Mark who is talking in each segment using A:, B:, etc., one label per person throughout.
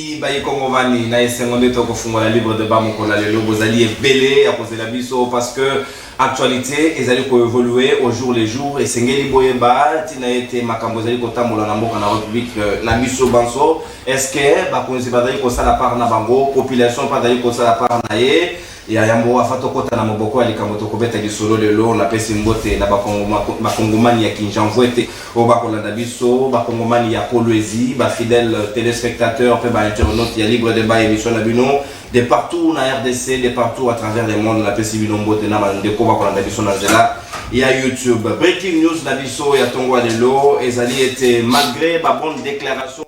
A: Bayi Kongomani na esengonde toko fungola libre de ba mokola lelo bozali ebele à cause de la biso parce que actualité ezali ko évoluer au jour les jours et sengeli boyeba tina été makambo ezali ko tambola na mboka na République na biso banso est-ce que ba konzi bazali ko sala part na bango population pas dali ko sala part na ye ya yambo afato kota na moboko alikambo to kobeta lisolo lelo na pesi mbote na bakongomani ya Kinjanvwete o bakolanda biso bakongomani ya Kolwezi ba fidèles téléspectateurs pe ba internautes ya libre débat émission na bino de partout na RDC de partout à travers le monde la pesi bino mbote na bandeko bakolanda biso na zela ya YouTube breaking news na biso ya tongwa lelo ezali était malgré ba bonne déclaration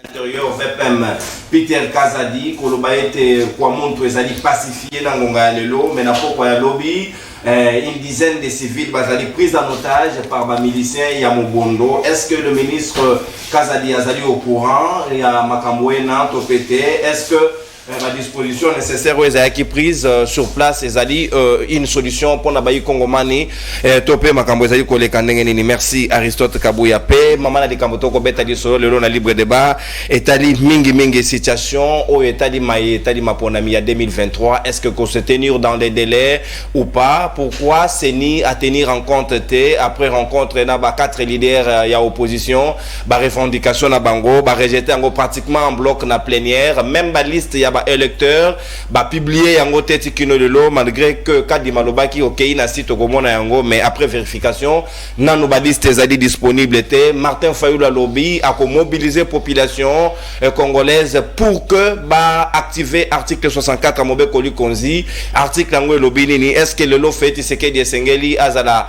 A: intérieur VPM Peter Kazadi koloba ete kwa muntu ezali pacifié na ngonga ya lelo mais na poko ya lobby une dizaine de civils bazali pris en otage par ba miliciens ya Mobondo. Est-ce que le ministre Kazadi azali au courant ya makambo ena topete? Est-ce que la disposition nécessaire aux qui prise sur place ezali une solution pour na bayi Kongomani topé makambo ezali ko leka ndenge nini? Merci Aristote Kabuya pe mama na likambo to ko beta di solo lelo na libre débat etali mingi situation o etali maponami ya 2023. Est-ce que qu'on se tenir dans les délais ou pas? Pourquoi Seni à tenir en compte après rencontre na ba 4 leaders ya opposition ba revendication na bango ba rejeter ngo pratiquement en bloc na plénière même ba liste ya électeurs ba publier yango teti kino lelo malgré que kadi malobaki okei na site komona yango mais après vérification nanu ba liste ezali disponible était Martin Fayulu lobby a mobiliser population congolaise pour que ba activer article 64 mobe koli konzi article yango lobby nini est-ce que lelo feti sekedi sengeli azala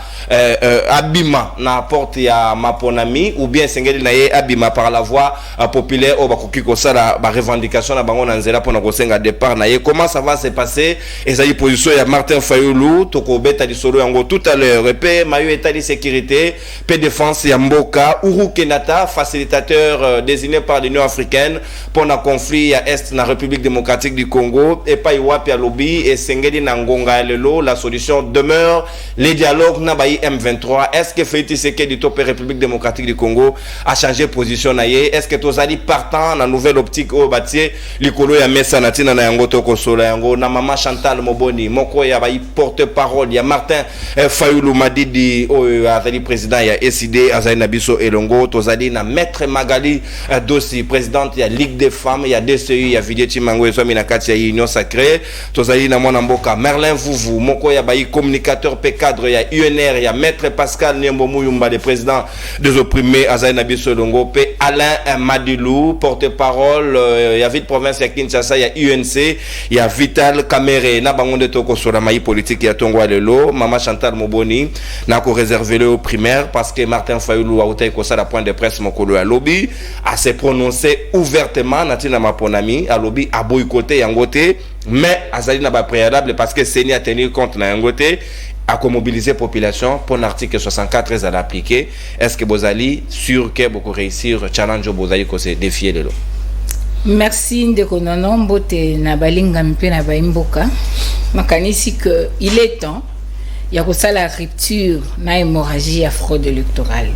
A: abima na porte ya maponami ou bien sengeli na ye abima par la voix populaire o bakoki ko sala ba revendication na bango na nzela pona kosenga départ na ye. Comment ça va se passer? Ezali position ya Martin Fayulu toko beta di solo yango tout à l'heure pe mayo état de sécurité pe défense ya mboka Uhuru Kenyatta facilitateur désigné par l'Union africaine pour un conflit ya est na République démocratique du Congo et pas iwapi ya lobby et sengeli na ngonga lelo la solution demeure les dialogues na bayi M23. Est-ce que Félix Tshisekedi topé République démocratique du Congo a changé position na ye? Est-ce que tozali partant na nouvelle optique au bâtier likolo ya mesa natina na yango toko sola yango na mama Chantal Moboni moko ya bayi porte-parole ya Martin Fayulu Madidi o azali président ya SID azali na biso elongo tozali na maître Magali Dossi présidente ya Ligue des femmes ya DCU ya Vidie Chimango esomi na kati ya Union Sacrée tozali na mwana mboka Merlin Vuvu moko ya bayi communicateur pe cadre ya UNR ya maître Pascal Niembo Muyumba le président des opprimés azali na biso elongo pe Alain Madilou porte-parole ya ville province ya Kinshasa ya UNC ya Vital Kamere na bango de toko sur la maille politique ya tongwa lelo mama Chantal Moboni na ko réserver le primaire parce que Martin Fayulu a outé ko ça la point de presse mokolo ya lobby a se prononcer ouvertement natina maponami a lobby a boycotter yangote mais azali na ba préalable parce que Seni a tenir compte na yangote à mobiliser population pour l'article 64 à l'appliquer. Est-ce que Bozali sûr que beaucoup réussir challenge Bozali ko se défier lelo?
B: Merci ndeko nono mbote na balinga mpe na baimboka makanisi que il est temps ya kosala rupture na hémorragie à fraude électorale.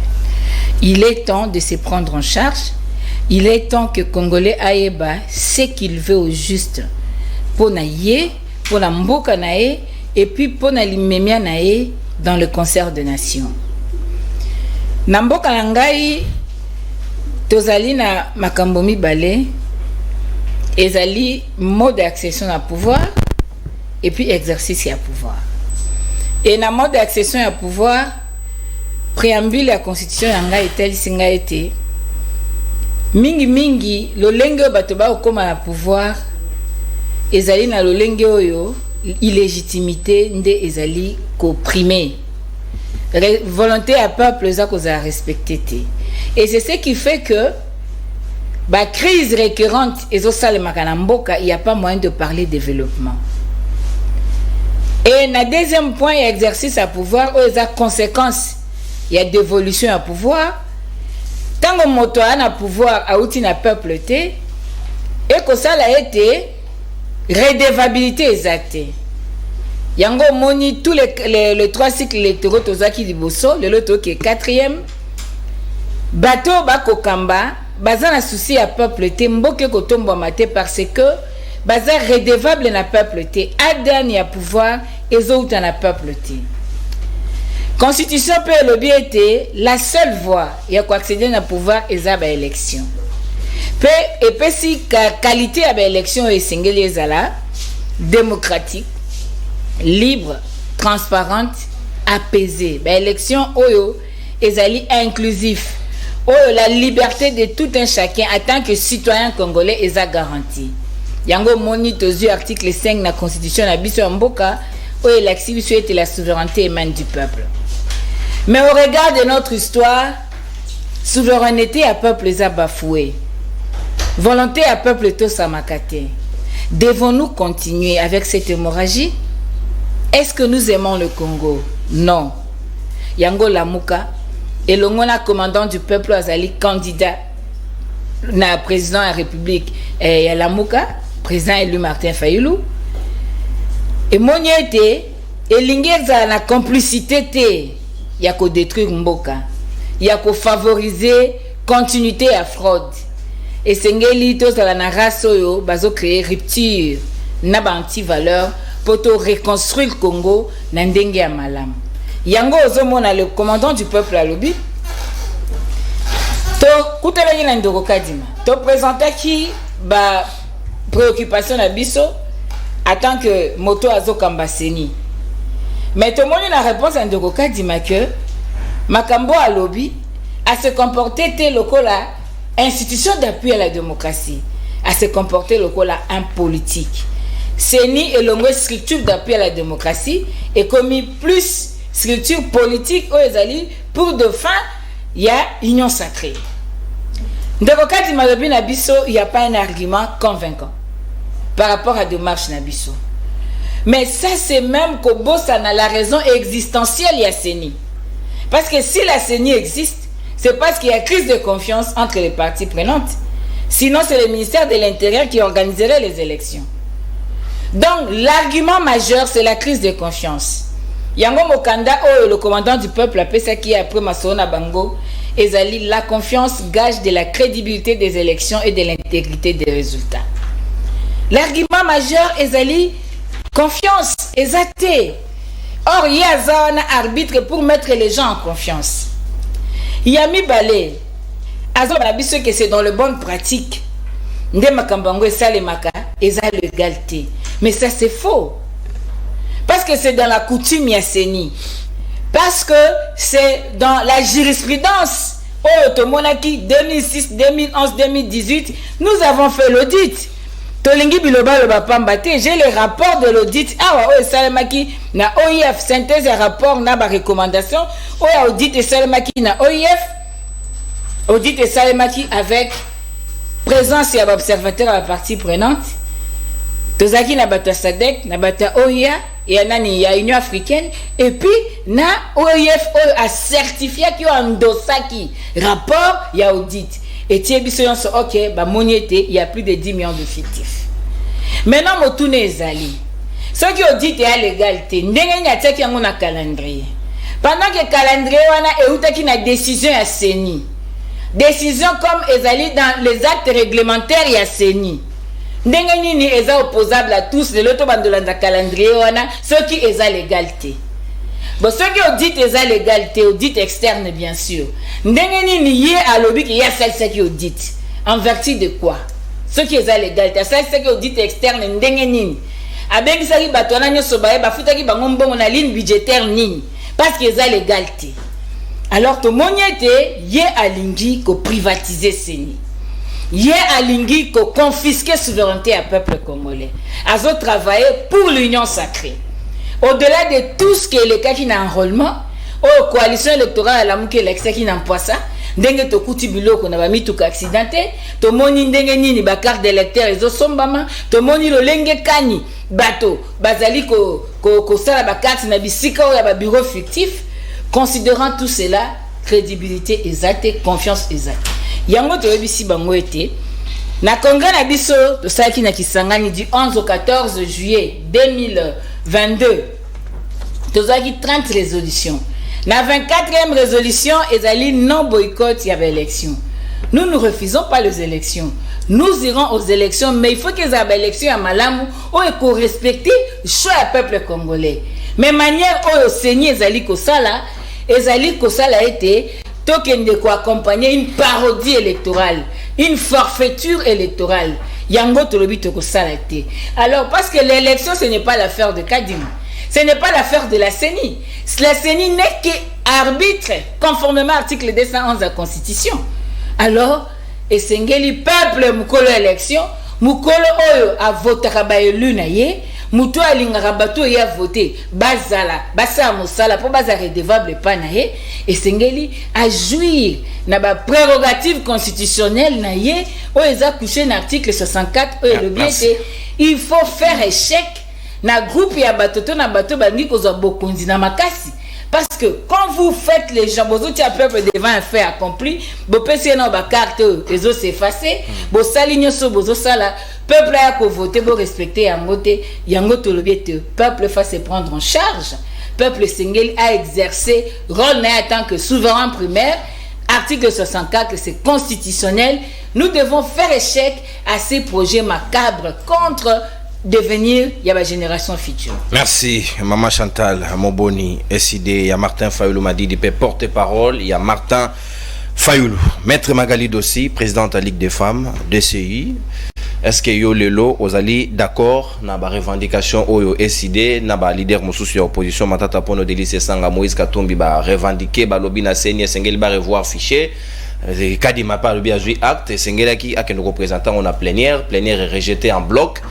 B: Il est temps de se prendre en charge. Il est temps que Congolais aeba ce qu'il veut au juste pour na ye pour la mboka na ye et puis pour na limemia na ye dans le concert de nations. Na mboka na ngai tozali na makambo mibale ezali mode d'accession à pouvoir et puis exercice à pouvoir. Et na mode d'accession à pouvoir préambule la constitution yanga etel singa été mingi lolenge bato ba okoma na pouvoir ezali na lolenge oyo illégitimité nde ezali qu'opprimé volonté à peuple za koza respecté et c'est ce qui fait que la crise récurrente et il n'y a pas moyen de parler développement. Et le deuxième point, il y a exercice à pouvoir, il y a conséquences, il y a dévolution à pouvoir. Tant que moto a pouvoir, a outil na peuple et que ça a été redevabilité exacte. Yango moni tous les 3 cycles électoraux tozaki di bosso, le loto qui est 4e. Bateau bako kamba baza na souci à peuple te mboke kotombo mate parce que baza redevable na peuple te adan ya pouvoir ezouta na peuple te. Constitution pe lobi était la seule voie ya ko accéder na pouvoir eza ba élection. Pe epesi qualité ya ba élection esengeli ezala démocratique, libre, transparente, apaisée. Ba élection oyo ezali inclusif. Oyo la liberté de tout un chacun en tant que citoyen congolais eza garantie. Yango moni tozu article 5 na constitution na biso mboka oyo l'accès était la souveraineté émane du peuple. Mais au regard de notre histoire, souveraineté à peuple eza bafoué. Volonté à peuple to samakate. Devons-nous continuer avec cette hémorragie? Est-ce que nous aimons le Congo? Non. Yango Lamuka, et le commandant du peuple azali candidat na président de la République et Lamuka, président élu Martin Fayulu. Et moniete, et l'ingeza na complicité te, yako détruire Mboka, yako favoriser continuité à fraude. Et sengeli to za na race oyo bazo créer rupture na ba anti-valeur pour to reconstruire le Congo na ndenge ya malamu. Yango ozomona le commandant du peuple alobi to kutelaki na ndoko kadima to présentaki ba préoccupation na biso en tant que moto azokamba seni. Mais to moni na réponse à ndoko kadima que makambo alobi à se comporter te lokola institution d'appui à la démocratie, à se comporter lokola un politique. Seni et longue structure d'appui à la démocratie est commis plus structure politique aux Ezali pour de fin il y a union sacrée. Ndokokati malobi na biso, il n'y a pas un argument convaincant par rapport à démarche na biso. Mais ça c'est même que bossa na la raison existentielle ya Seni. Parce que si la Seni existe, c'est parce qu'il y a crise de confiance entre les parties prenantes. Sinon c'est le ministère de l'Intérieur qui organiserait les élections. Donc l'argument majeur c'est la crise de confiance. Yango Mokanda oh le commandant du peuple appelé ça qui après Masona Bango ezali la confiance gage de la crédibilité des élections et de l'intégrité des résultats. L'argument majeur ezali confiance exacté. Or il y a un arbitre pour mettre les gens en confiance. Yami Balé azo babiso que c'est dans le bonne pratique. Nde makambango esalemaka eza l'égalité. Mais ça c'est faux. Parce que c'est dans la coutume Yasseni. Parce que c'est dans la jurisprudence. Oh, Tomonaki 2006, 2011, 2018, nous avons fait l'audit. Tolingi Biloba le Bapambate, j'ai les rapports de l'audit. Ah ouais, Salemaki na OIF, synthèse et rapport na ba recommandation. Oh, audit et Salemaki na OIF. Audit et Salemaki avec présence et observateur à la partie prenante. Tozaki na bata Sadek, na bata OIA. Et il y a Union africaine et puis na OIF a certifié qu'il y a un dossier rapport il y a audit et tiens ok bah il y a plus de 10 millions de fictifs. Maintenant motune ezali ceux qui audit et à l'égalité ndenge nyatya ki yango na calendrier pendant que calendrier wana eutaki na décision ya Seni décision comme ezali dans les actes réglementaires ya Seni. Ndenge nini eza opposable à tous les loto bandolanda calendrier wana ceux qui eza l'égalité. Bon ceux qui audit eza l'égalité audit externe bien sûr. Ndenge nini yé à lobby qui y a celle qui audit en vertu de quoi? Ceux qui eza l'égalité celle qui audit externe ndenge nini abengi saki batwana nyoso baye bafutaki bango mbongo na ligne budgétaire nini parce que eza l'égalité. Alors to moniete yé alingi ko privatiser Seni. Yé alingi ko confisquer souveraineté à peuple congolais. Azo travailler pour l'union sacrée. Au-delà de tout ce qui est le cas qui n'a enrôlement, coalition électorale à la mouke l'excès qui n'emploie ça, ndenge to kuti biloko na ba mituka accidenté, to moni ndenge nini ba carte d'électeur ezo sombama, to moni lo lenge kani bato bazali ko sala ba carte na bisika ya ba bureau fictif, considérant tout cela, crédibilité exacte et confiance exacte. Yango to yebisi bango ete na congrès na biso to saki na Kisangani du 11 au 14 juillet 2022 to zaki 30 résolutions. La 24e résolution ezali non boycott y avait élection. nous ne refusons pas les élections. Nous irons aux élections, mais il faut que les élections à Malamu ou respecter le choix du peuple congolais. Mais manière où Seigneur Ezali Kosala a été token de quoi accompagner une parodie électorale, une forfaiture électorale. Yango Tolobi Tokosala été. Alors, parce que l'élection, ce n'est pas l'affaire de Kadim. Ce n'est pas l'affaire de la CENI. La CENI n'est qu'arbitre, conformément à l'article 211 de la Constitution. Alors, Esengeli peuple mukolo élection, mukolo oyo a voté kaba élu na ye, muto alingaka bato ye a voté, bazala, basa mosala po baza redevable pa na ye, Esengeli a jouir na ba prérogative constitutionnelle na ye, oyo eza couché na article 64 oyo le bien que il faut faire échec na groupe ya bato to na bato bangi kozwa bokonzi na makasi. Parce que quand vous faites les gens, vous êtes un peuple devant un fait accompli, vous pensez dans votre carte, les autres s'effacer, vous saligner sur vos sala, peuple a voté, vous respecter yangote le peuple va se prendre en charge, peuple Sengeli a exercé rôle en tant que souverain primaire, article 64, c'est constitutionnel, nous devons faire échec à ces projets macabres contre devenir il y a la génération future.
A: Merci Maman Chantal Moboni SID, il y a Martin Fayoulou m'a dit porte-parole, il y a Martin Fayoulou, Maître Magali Dossi, présidente de la Ligue des femmes DCI. Est-ce que yo lelo ozali d'accord na ba revendication oyo SID na ba leader mosusu ya opposition matata pono Delice Sanga Moïse Katumbi ba revendiquer ba lobby na CENI Sengeli ba revoir fichier Kadima pa lobby a joué acte Sengeli qui a que nous représentants on a plénière est rejeté en bloc.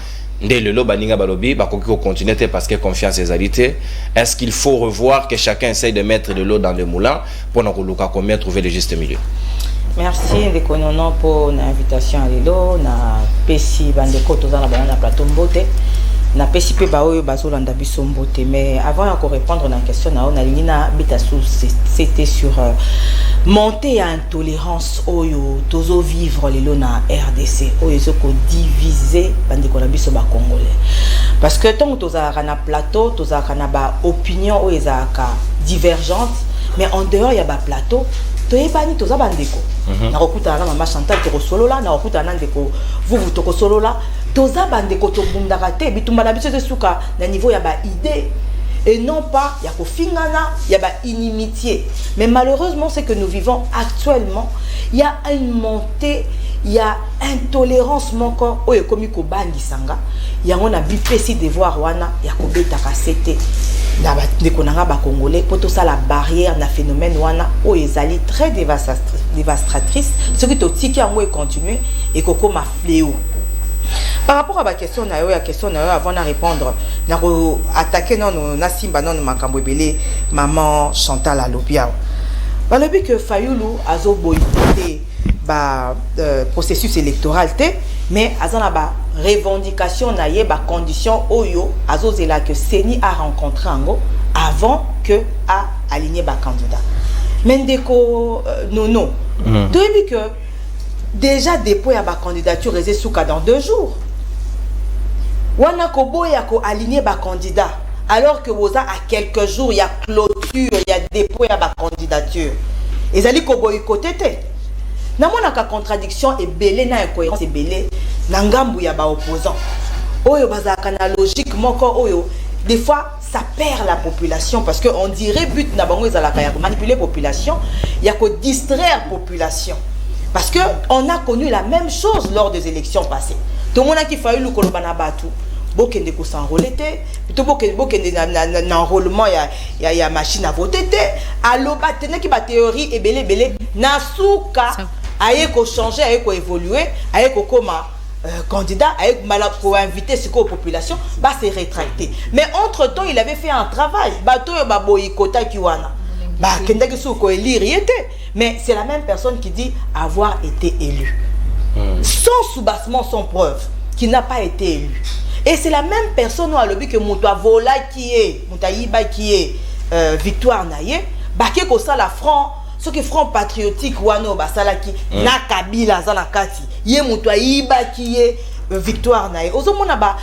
A: Dès le lot, baninga balobi, bakoko continue parce que confiance est alité. Est-ce qu'il faut revoir que chacun essaye de mettre de l'eau dans le moulin pour nous combien trouver le juste milieu?
C: Merci de connaître pour l'invitation à l'eau, na pesi bandeko toza na banana plateau mbote, na pesi pe ba oyo bazolanda biso mbote. Mais avant de répondre à la question na lingina bitasu c'était sur monter à intolérance oyo tozo vivre lelo na RDC oyo zoko diviser bandeko na biso ba congolais. Parce que tant toza na plateau, toza na ba opinion oyo ezaka divergente, mais en dehors il y a ba plateau toyebani toza bandeko. Na kokuta na Mama Chantal to solola, na kokuta na ndeko vous to solola, toza bandeko to bundaka te bitumba na biso suka na niveau ya ba idée. Et non pas, il y a kofingana, il y a inimitié. Mais malheureusement, c'est que nous vivons actuellement, il y a une montée, il y a intolérance moko oyo komi ko bangi sanga. Il y a on a bipesi devoir wana, il y a ko beta kasete. Na ba ndekonanga ba congolais poto ça la barrière na phénomène wana oyo ezali très dévastatrice. Ce qui to tiki yango et continuer et koko ma fléau. Par rapport à la question, avant de répondre, nous attaquer na simba non makambo belé maman Chantal Alobia. Ba lobi que Fayoulou azo boycotté ba processus électoral té, mais azana ba revendication na ye ba condition oyo azo zela que CENI a rencontré ango avant que a aligné ba candidat. Mendeko non. Depuis que déjà dépôt à ma candidature réserve dans 2 jours. Wana kobo ya ko aligner ba candidat alors que vous à quelques jours il y a clôture, il y a dépôt à ma candidature. Et ali ko boycotté té. Na mona ka contradiction et belé na incohérence et belé na ngambu ya ba opposant. Oyo bazaka na logique moko oyo des fois ça perd la population parce que on dirait but na bango ezalaka ya manipuler population, il y a ko distraire population. Parce que on a connu la même chose lors des élections passées. Tout le monde a qui failli le kolobana batu. Bokende ko s'enrôler té, plutôt bokende na enrôlement il y a machine à voter té. Allo batene ki ba théorie et belé na souka aye ko changer, aye ko évoluer, aye ko koma candidat, aye malade pour inviter ce ko population, ba se rétracter. Mais entre-temps, il avait fait un travail. Bato ba boycota kiwana. Bah, mais c'est la même personne qui dit avoir été élu. Sans soubassement, sans preuve, qui n'a pas été élu. Et c'est la même personne où a le but que Moutoua Vola qui est, Moutaïba qui est Victoire Naye, Baké Kosa la franc, ce qui est franc patriotique, Wano Basalaki, Nakabila Zanakati, Yé Moutaïba qui est Victoire Naye. Aux hommes, on a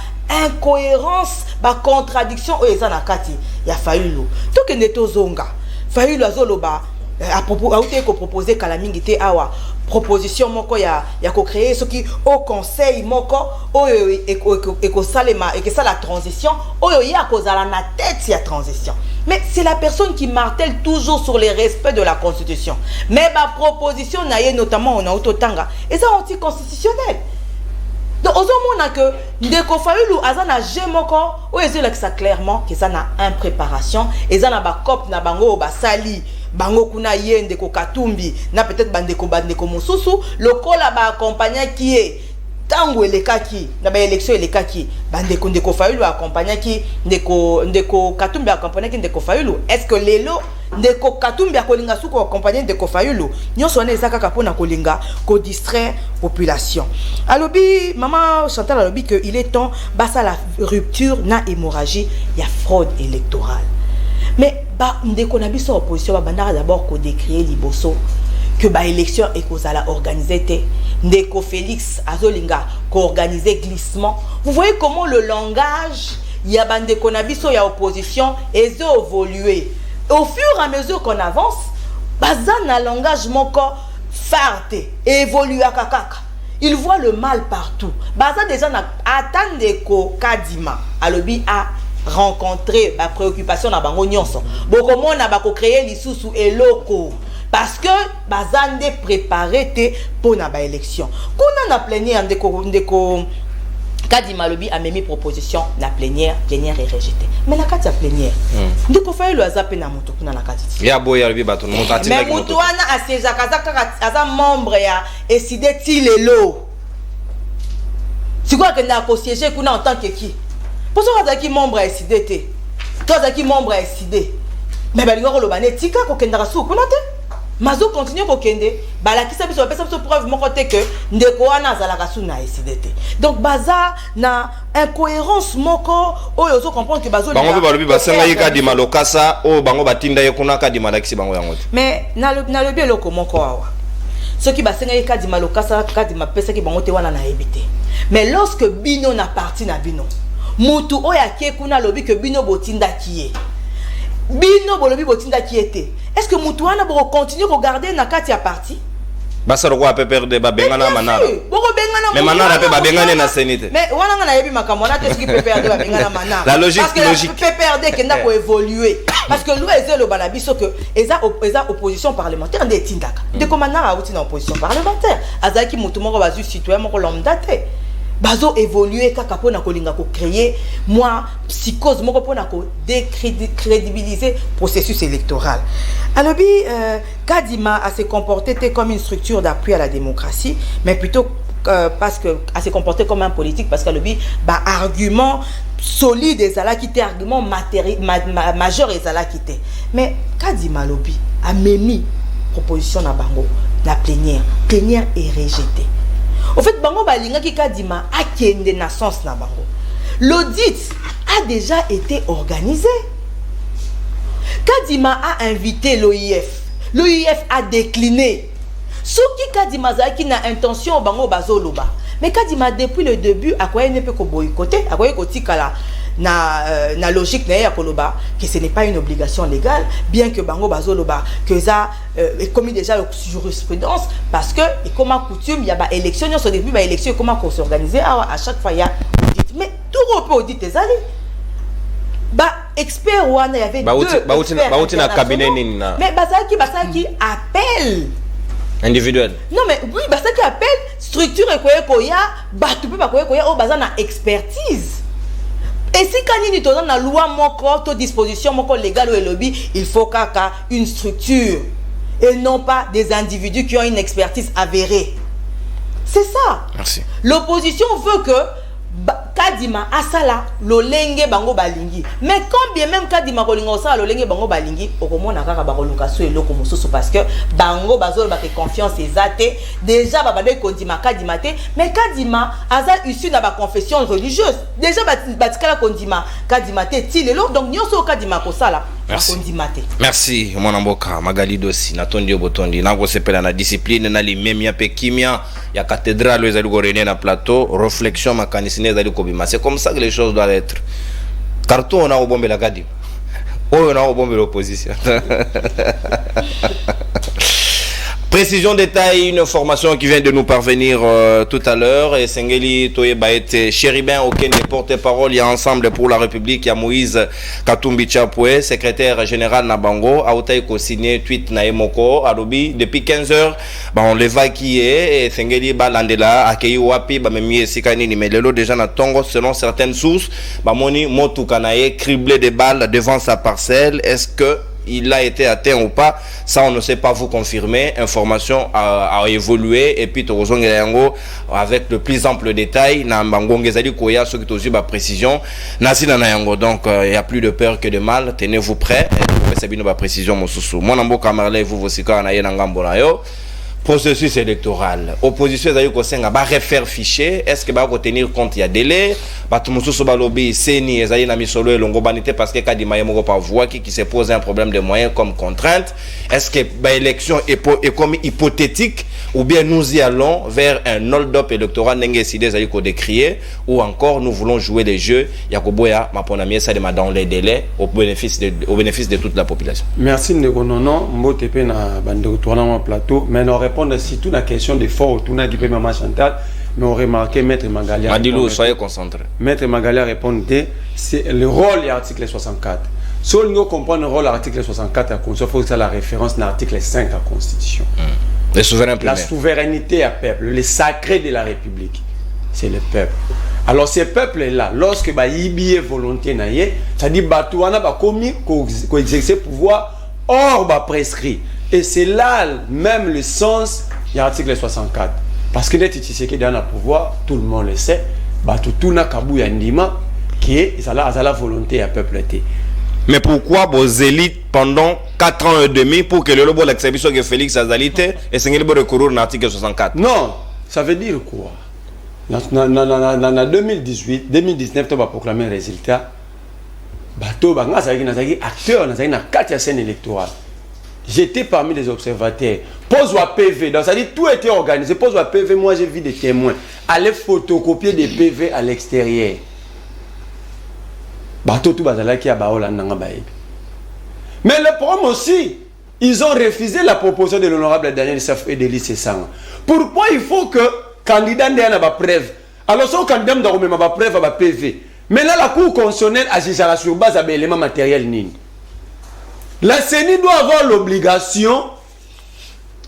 C: incohérence, contradiction, Zanakati, il y a fallu l'eau. Tout que Neto Zonga. Fayoulou azoloba à propos auté ko proposer kala mingi te awa proposition moko ya ko créer ce qui au conseil moko oyo eko salema et que ça la transition oyo ya kozala na tête ya transition. Mais c'est la personne qui martèle toujours sur les respects de la constitution. Mais ma proposition naie notamment on a autotanga et ça anti-constitutionnel. Donc, aux hommes, que Ndeko Fayulu, azana jemoko, ou est-ce ça clairement que ça n'a une préparation, et ça n'a pas cop, n'a bango, basali, bango kuna yen, Ndeko Katumbi, n'a peut-être bandeko mosusu, le col ba accompagnant qui est tango le kaki, n'a pas élection le kaki, Ndeko Fayulu accompagnant qui, Ndeko Katumbi accompagnant qui Ndeko Fayulu. Est-ce que l'élo Ndeko Katumbi akolinga suko accompagné Ndeko Fayulu nyonso na ezaka kapona kolinga ko distraire population. Alobi maman Chantal alobi que il est temps basa la rupture na hémorragie ya fraude électorale. Mais ba ndeko na biso opposition ba bandara d'abord ko décrier liboso que ba élection et kozala organisé te Ndeko Félix azolinga ko organiser glissement. Vous voyez comment le langage ya bandeko na biso ya opposition ezo évoluer. Au fur et à mesure qu'on avance, bazan a langage moko farte évolue à kakaka. Il voit le mal partout. Bazan déjà na attendre ko kadima alobi a rencontrer ba préoccupation na bango nyonso. Boko mona ba ko créer lisusu eloko parce que bazan de préparer te pour na ba élection. Kuna na plénière ndeko Kadima Lobi a mis proposition la plénière est rejetée. Mais la carte plénière, ndeko fa le azape na mutu kuna na carte.
A: Ya boya lobi bato mutu atina.
C: Mais mutu wana aseja kazaka aza membre ya eside ti lelo. Tu crois que na ko siéger kuna en tant que qui? Pour ça que qui membre ya eside te. Toi qui membre ya eside. Mais ba lingo loba ne tika ko kendara su kuna te. Mazo continue ko kende bala kisa biso pesa biso preuve moko te que ndeko wana azalaka su na SDT. Donc baza na incohérence moko oyo zo comprendre que bazo
A: bango be balobi basenga yika di malokasa o bango batinda ye kuna ka di malakisi bango yango te.
C: Mais na le bien loko moko awa. Ce qui basenga yika di malokasa ka di mapesa ki bango te wana na ebité. Mais lorsque bino na parti na bino mutu oya ke kuna lobi que bino botinda kiye. Bino bolobi botinda qui était. Est-ce que Moutouana va continuer à regarder na kati ya parti?
A: Basa roko ape perde ba bengana manara. Mais manara pe ba bengana na senite.
C: Mais wana na yebi makamona te ce qui peut perdre ba bengana manara.
A: La logique
C: parce que peut perdre que n'a ko évoluer. Parce que lui ezelo banabiso que eza opposition parlementaire de tindaka. De comme manara outi na opposition parlementaire. Azaki mutumoko bazu citoyen moko lambda te. Bazo évoluer kaka pona kolinga ko créer moi psychose moko pona ko décrédibiliser processus électoral. Alobi Kadima a se comporté comme une structure d'appui à la démocratie mais plutôt parce que a se comporté comme un politique parce que alobi ba argument solide ezala kité argument majeur ezala kité. Mais Kadima alobi a memi proposition na bango la plénière est rejetée. Au fait, bango balinga ki kadima a kende na sens na bango. L'audit a déjà été organisé. Kadima a invité l'OIF. L'OIF a décliné. Ce qui Kadima qui n'a intention bango bazoloba. Mais Kadima depuis le début a quoi ne peut ko boycotter, a quoi ko tikala na logique na ya koloba que ce n'est pas une obligation légale bien que bango bazoloba que ça commis déjà la jurisprudence parce que et comme coutume il y a ba élection au début ba élection comment qu'on s'organiser à chaque fois il y a audit mais tout repos audit des allées ba expert wana il y avait deux
A: na cabinet nina
C: mais basaki appelle
A: individuel
C: non mais oui basaki appelle structure ekoya batu pe bakoya o bazana expertise. Et si kanini toza na loi moko to disposition moko légale ou lobby, il faut kaka une structure et non pas des individus qui ont une expertise avérée. C'est ça.
A: Merci.
C: L'opposition veut que Kadima asala lolenge bango balingi. Mais combien même Kadima kolinga osala lolenge bango balingi, okomona kaka bakoluka so eloko mosusu parce que bango bazol ba confiance ezate déjà babade kondima Kadima te mais Kadima aza issu na ba confession religieuse. Déjà batikala kondima Kadima te tilelo donc nyoso Kadima kosala kondima te.
A: Merci mon amboka Magali Dosi natondi obotondi nango sepela na discipline na limemia pe kimia ya cathédrale ezali ko réunir na plateau réflexion makanisine ezali ko bima. C'est comme ça que les choses doivent être. Carton on a au bombe la Kadima. Oh on a au bombe l'opposition. Précision détail, une information qui vient de nous parvenir tout à l'heure. Et Sengeli Toyeba était Chéribin Okene, porte-parole, il y a Ensemble pour la République, il y a Moïse Katumbi Chapoué, secrétaire général Nabango, Aotaï signé tweet Naemoko, Arobi, depuis 15h, on l'évacue et Sengeli Balandela, Akei Wapi, Bamemi Sikani, Nimelelo, déjà na Tongo, selon certaines sources, Bamoni Motukanae, criblé de balles devant sa parcelle. Est-ce que il a été atteint ou pas, ça on ne sait pas vous confirmer. Information a évolué et puis avec le plus ample détail na mbangongezali koya ce qui ba précision nasina na yango. Donc il y a plus de peur que de mal, tenez-vous prêts. C'est bien ba précision mosusu mon ambo kamarle vous sika na yena ngambo na yo. Processus électoral. Opposition d'ailleurs ko senga ba refaire fichier, est-ce que ba ko tenir compte il y a délai, ba tout mususu ba lobby seni ezali na misolo elongo banité parce que kadima yemoko par voix qui se pose un problème de moyens comme contrainte. Est-ce que ba élection est comme hypothétique ou bien nous y allons vers un hold-up électoral n'engé si des ko décrier ou encore nous voulons jouer les jeux yakoboya maponamie ça dans les délais au bénéfice de toute la population.
D: Merci Ndekonono mbotepe na bande tournant plateau mais on répondre surtout à la question des forts tournant du Maman Chantal, mais on remarqué Maître Magalia.
A: Madilou, soyez concentré.
D: Maître Magalia répondait, c'est le rôle de l'article 64. Si on comprend le rôle de l'article 64 à la Constitution, il faut que ça la référence à l'article 5 de la Constitution.
A: Les souverains primaires.
D: La souveraineté à peuple, le sacré de la République, c'est le peuple. Alors ces peuples-là, lorsque bah y volonté naïe, ça dit batouana bah commis qu'on exerce pouvoir hors bah prescrit. Et c'est là même le sens de l'article 64. Parce que les Tshisekedi dans le pouvoir, tout le monde le sait, tout na kabouya ndima qui est la volonté à peuple.
A: Mais pourquoi vos élites pendant 4 ans et demi pour que le lobo l'exhibition de Félix Azalite et Sengeli bo recourir à l'article 64?
D: Non, ça veut dire quoi? Dans 2018, 2019, tu vas proclamer le résultat. Tu vas acteur dans la 4 scène électorale. J'étais parmi les observateurs. Pose au PV, donc ça dit tout était organisé. Pose au PV, moi j'ai vu des témoins. Aller photocopier des PV à l'extérieur. Mais le problème aussi, ils ont refusé la proposition de l'honorable Daniel Saf et de Lise Sang. Pourquoi il faut que le candidat n'ait pas de preuve? Alors son candidat n'a pas de preuve à PV. Mais là la Cour constitutionnelle agit sur base d'éléments matériels. La CENI doit avoir l'obligation,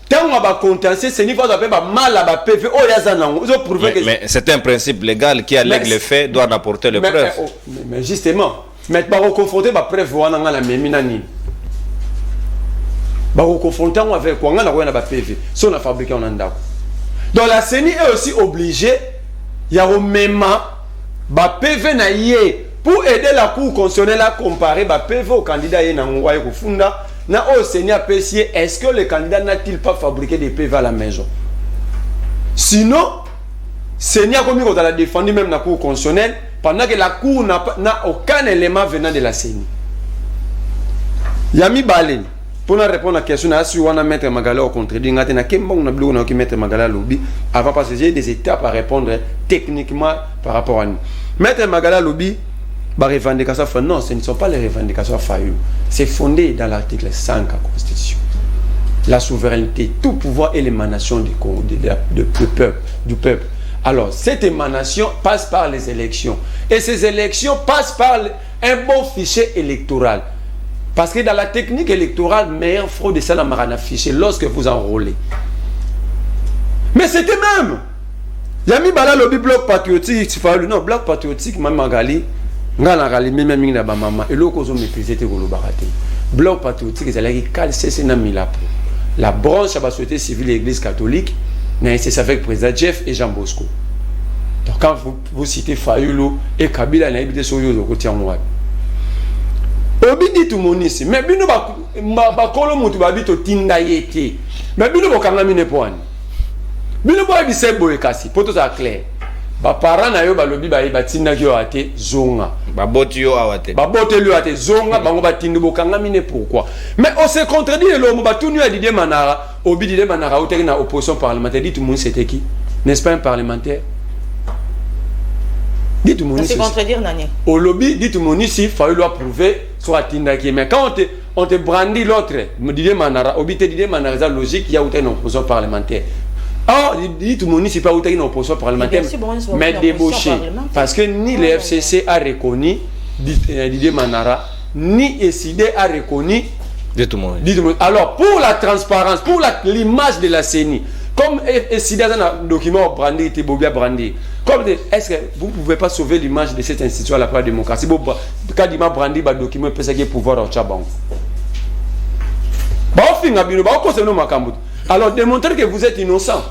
D: tant qu'on va contenter, CENI va avoir mal à PV.
A: Mais c'est un principe légal qui allègue les faits, doit apporter les preuves.
D: Mais justement, mais on va confronter la preuve à la méminani. On va confronter avec quoi? On a la PV. Si on a fabriqué en Andako. Donc la CENI est aussi obligée, il y a au même PV naïe. Pour aider la Cour constitutionnelle à comparer le PV au candidat est-ce que le candidat n'a-t-il pas fabriqué des PV à la maison? Sinon, Seigneur a commis la défendu même la Cour constitutionnelle pendant que la Cour n'a aucun élément venant de la CENI. Yami Balen, pour répondre à la question, si on a Maître Magala au contredit, on a Maître Magala Lobby, avant parce que j'ai des étapes à répondre techniquement par rapport à nous. Maître Magala Lobby, non, ce ne sont pas les revendications faillues. C'est fondé dans l'article 5 de la Constitution. La souveraineté, tout pouvoir est l'émanation du peuple. Alors, cette émanation passe par les élections. Et ces élections passent par un bon fichier électoral. Parce que dans la technique électorale, meilleure fraude, c'est la marana fichier lorsque vous enrôlez. Mais c'était même. Yami Bala lobby bloc patriotique, non, bloc patriotique, Magali. Ngala gali même mingi ba mama et loko zo maîtriser te kolo barate bloc patriotique ezalaki calcé na milapo la branche à la société civile et l'église catholique n'a été avec président Jeff et Jean Bosco. Donc quand vous citez Fayulu et Kabila n'a habité sur yo côté en moi obi dit tout mon ici mais bino ba kolo mutu ba bito tinda yete mais bino bokanga mine poani bino ba bi sebo e kasi poto ça clair. Ba parents na yo ba lobi ba batinda ki yo ate zonga
A: ba boti yo awate
D: zonga bango batindi bokanga mine pourquoi mais on se contredit le mo batunu ya Didier Manara obi Didier Manara ou na opposition parlementaire dit tout le monde c'était qui n'est-ce pas un parlementaire dit tout le monde
C: c'est contredire nani
D: au lobby dit tout le monde ici faut lui approuver soit tinda ki mais quand on te brandit l'autre. Didier Manara, obité Didier Manara, c'est logique, il y a une opposition parlementaire. Oh, dit tout le monde, c'est pas une opposition parlementaire, mais débauché. Parce que ni le FCC a reconnu Didier Manara, ni ECD a reconnu.
A: Dit tout le monde.
D: Alors, pour la transparence, pour l'image de la CENI, comme ECD a un document brandi, est-ce que vous ne pouvez pas sauver l'image de cette institution à la démocratie? Quand il m'a brandi un document, il peut pouvoir au Tchaban. Alors, démontrer que vous êtes innocent.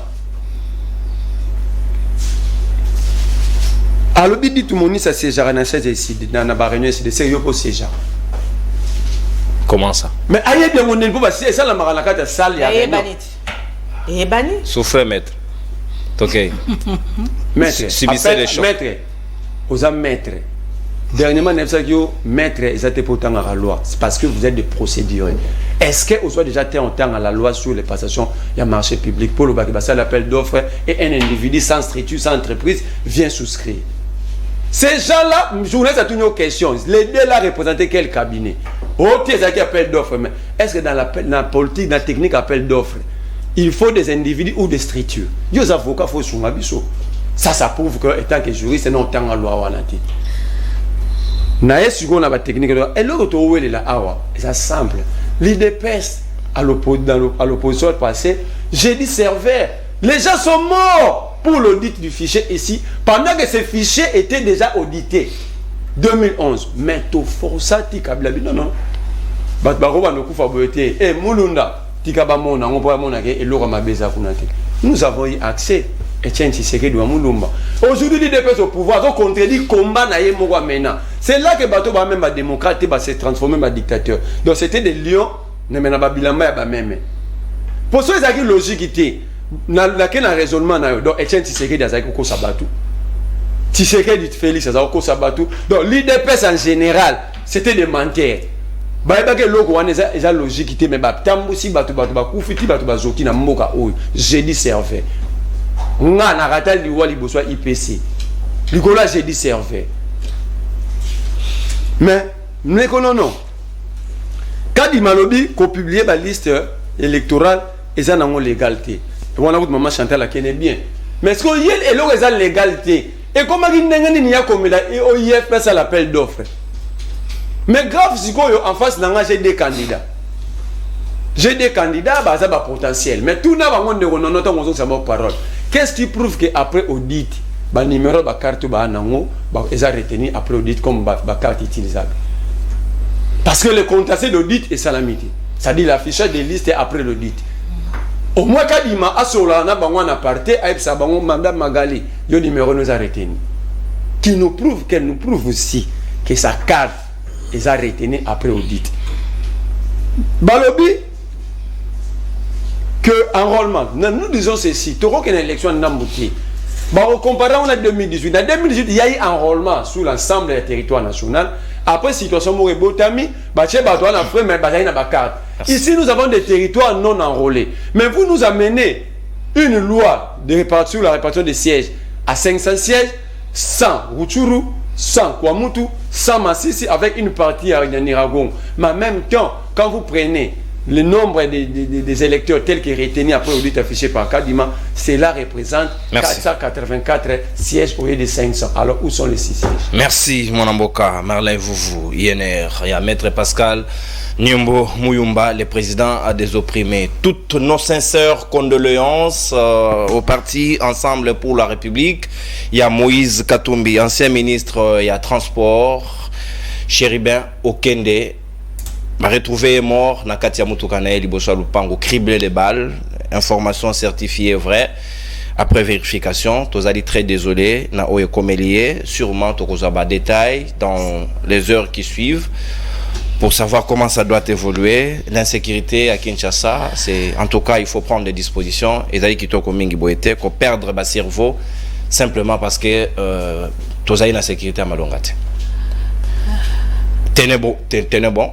D: Alors, dit tout le monde, ça c'est Jarana ici, dans la réunion, c'est sérieux pour ces gens.
A: Comment ça?
D: Mais aïe, on ne peut pas, c'est ça la maranaka de salle, il y a rien.
C: Et banni.
A: Souffrez, maître. Ok.
D: Maître,
A: subissez les chocs.
D: Maître, aux hommes maîtres. Dernièrement, maître, ils étaient pourtant à la loi. C'est parce que vous êtes des procédures. Est-ce que vous avez déjà été en temps à la loi sur les passations, il y a marché public pour le bac, ça l'appel d'offres et un individu sans statut, sans entreprise vient souscrire. Ces gens-là, je vous laisse à toutes nos questions. Les deux là représentaient quel cabinet? Oh, tu sais appel d'offres, mais est-ce que dans la politique, dans la technique appel d'offres, il faut des individus ou des structures? Les avocats, il faut sur Mabiso. Ça prouve que, étant que juriste, c'est non temps à la loi. Naïe, si on a la technique, et l'autre, où est là? C'est simple. L'IDPS, à l'opposition passée, j'ai dit serveur. Les gens sont morts pour l'audit du fichier ici, pendant que ces fichiers étaient déjà audités. 2011. Mais tout forçat, Tikablabi, non. Nous avons eu accès. Aujourd'hui, l'IDPS au pouvoir, donc contredit le combat. C'est là que Bato va même démocrate s'est transformé en dictateur. Donc c'était des lions, pour ceux qui ont logique, il y a un raisonnement. Donc Etienne Tshisekedi a dit que Sabatu. Tshisekedi Félix a dit que Sabatu. Donc l'IDPS en général, c'était des menteurs. Il a logique, mais j'ai dit serveur. On a raté l'IPC. Nicolas, j'ai dit serveur. Mais, non. Quand il m'a dit qu'on publie la liste électorale, ils ont une légalité. On a vu maman Chantal la connaît bien. Mais est-ce qu'il y a une légalité? Et comment il y a comme l'IF fait l'appel d'offres? Mais grave, si en face, j'ai des candidats. J'ai des candidats, ça va potentiel. Mais tout n'a pas de parole. Qu'est-ce qui prouve qu'après audit, le numéro de la carte est retenu après audit comme la carte utilisable? Parce que le contentieux d'audit est salamité. C'est-à-dire l'affichage des listes après l'audit. Au moins, quand il m'a assuré, on a parté, Madame Magali, le numéro nous a retenu. Qui nous prouve, qu'elle nous prouve aussi que sa carte est retenue après audit. Balobi, que enrôlement, nous disons ceci, tu vois qu'il y a une élection en Nambouki. Comparant à 2018, en 2018, il y a eu enrôlement sur l'ensemble des territoires nationaux. Après, situation Mouré Botami, ici, nous avons des territoires non enrôlés. Mais vous nous amenez une loi de répartition, la répartition des sièges à 500 sièges, 100 Rutshuru, 100 Kwamutu, 100 Massissi, avec une partie à Niragon. Mais en même temps, quand vous prenez le nombre des électeurs tels qu'ils retenus après l'audit affiché par Kadima, cela représente 484 sièges au lieu de 500. Alors, où sont les 6 sièges?
A: Merci, mon Amboka, Marlin Vouvou, INR, il y a Maître Pascal Nyombo Muyumba, le président a des opprimés. Toutes nos sincères condoléances au parti Ensemble pour la République. Il y a Moïse Katumbi, ancien ministre, il y a Transport, Chéribin Okende, m'a retrouvé mort na Katia Mutukanae Libosa Lupango, criblé de balles, information certifiée vraie. Après vérification, tous allez très désolé, na oye komelié, sûrement tous avez des détails dans les heures qui suivent pour savoir comment ça doit évoluer. L'insécurité à Kinshasa, c'est en tout cas il faut prendre des dispositions. Et d'ailleurs qui toko mingi boete, qu'on perdre ba cerveau simplement parce que tous allez la sécurité à Malongate. Tenez bon,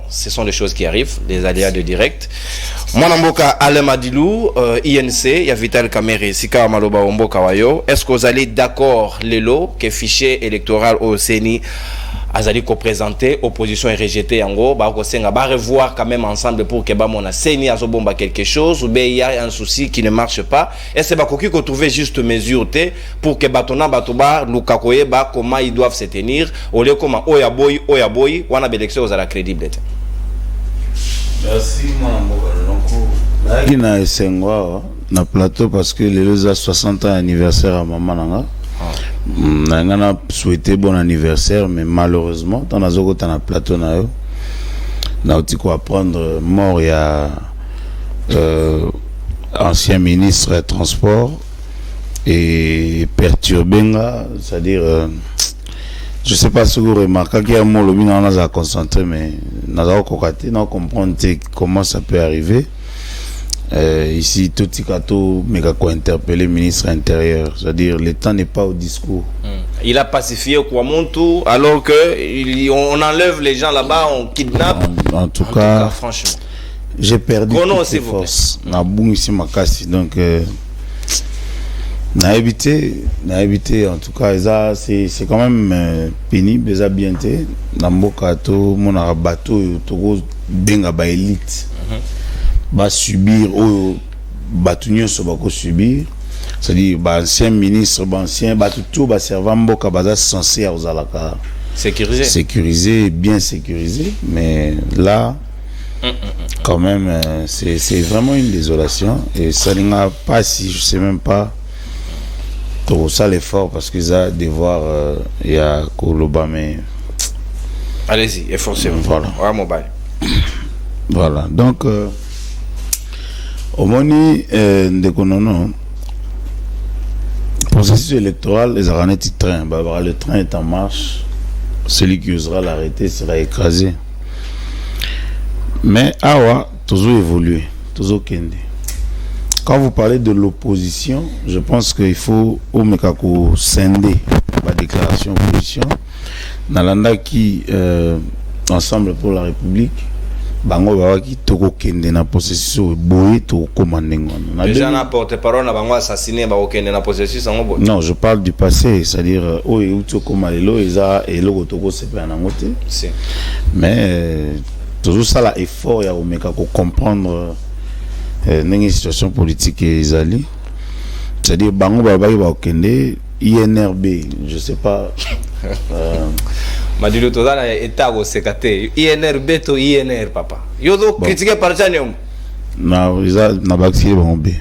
A: ce sont des choses qui arrivent, des aléas de direct. Mwanamboka Alain Madilou, INC, il y a Vital Kamere, Sika Maloba Ombo Kawayo. Est-ce que vous allez d'accord, Lélo, que fichier électoral au CENI azali ko présenter opposition et rejeter yango ba ko senga ba revoir quand même ensemble pour que ba mona seni azobomba quelque chose ou bien il y a un souci qui ne marche pas et c'est ba ko ki ko trouver juste mesure pour que batona batoba lukakoye ba comment ils doivent se tenir au lieu comment oya boy wana élection aux la crédible.
E: Merci mon donc na esengwa na plateau parce que les 60 ans anniversaire à maman nanga. On a souhaité bon anniversaire mais malheureusement dans la zone na plateau na yo na oti ko apprendre mort ya ancien ministre des transports et perturbenga, c'est-à-dire je sais pas si vous remarquez qu'il y a un mot le bien on a concentré mais on a comprendre comment ça peut arriver. Ici, Toti Kato Megako interpellé le ministre intérieur, c'est-à-dire le temps n'est pas au discours.
A: Il a pacifié Kouamontou alors que on enlève les gens là-bas, on kidnappe.
E: En tout cas,
A: franchement,
E: j'ai perdu toutes mes forces. Na boum ici ma casse donc n'a évité en tout cas ça c'est quand même pénible ça bien té na mboka to mon bateau to benga ba élite. Va subir ou batunyo so bako subir, c'est-à-dire ancien ministre ancien tout ba servant mboka baza censé aux alaka sécurisé bien sécurisé mais là quand même c'est vraiment une désolation et ça n'a pas si je sais même pas trop ça l'effort parce que ça devoir il y a Koloba mais
A: allez-y efforcez-vous
E: voilà donc au moni le processus électoral, les aranettes train, le train est en marche, celui qui osera l'arrêter sera écrasé. Mais awa, toujours évolué, toujours kende. Quand vous parlez de l'opposition, je pense qu'il faut au mekako scinder la déclaration d'opposition. Nalanda qui ensemble pour la République. Bango bawaki toko kende na processus boye to commander ngona
A: déjà na porte-parole na bango assassiné ba okende na processus ngo boye.
E: Non, je parle du passé, c'est-à-dire o e uto komalelo eza eloko toko sepa na ngote
A: si
E: mais toujours ça la effort ya omeka ko comprendre une situation politique ezali, c'est-à-dire bango babaki ba okende INRB, je sais pas
A: Madilo tozana état au sekate INRB to INR papa yo do critiquer par chanium
E: na baxi bombe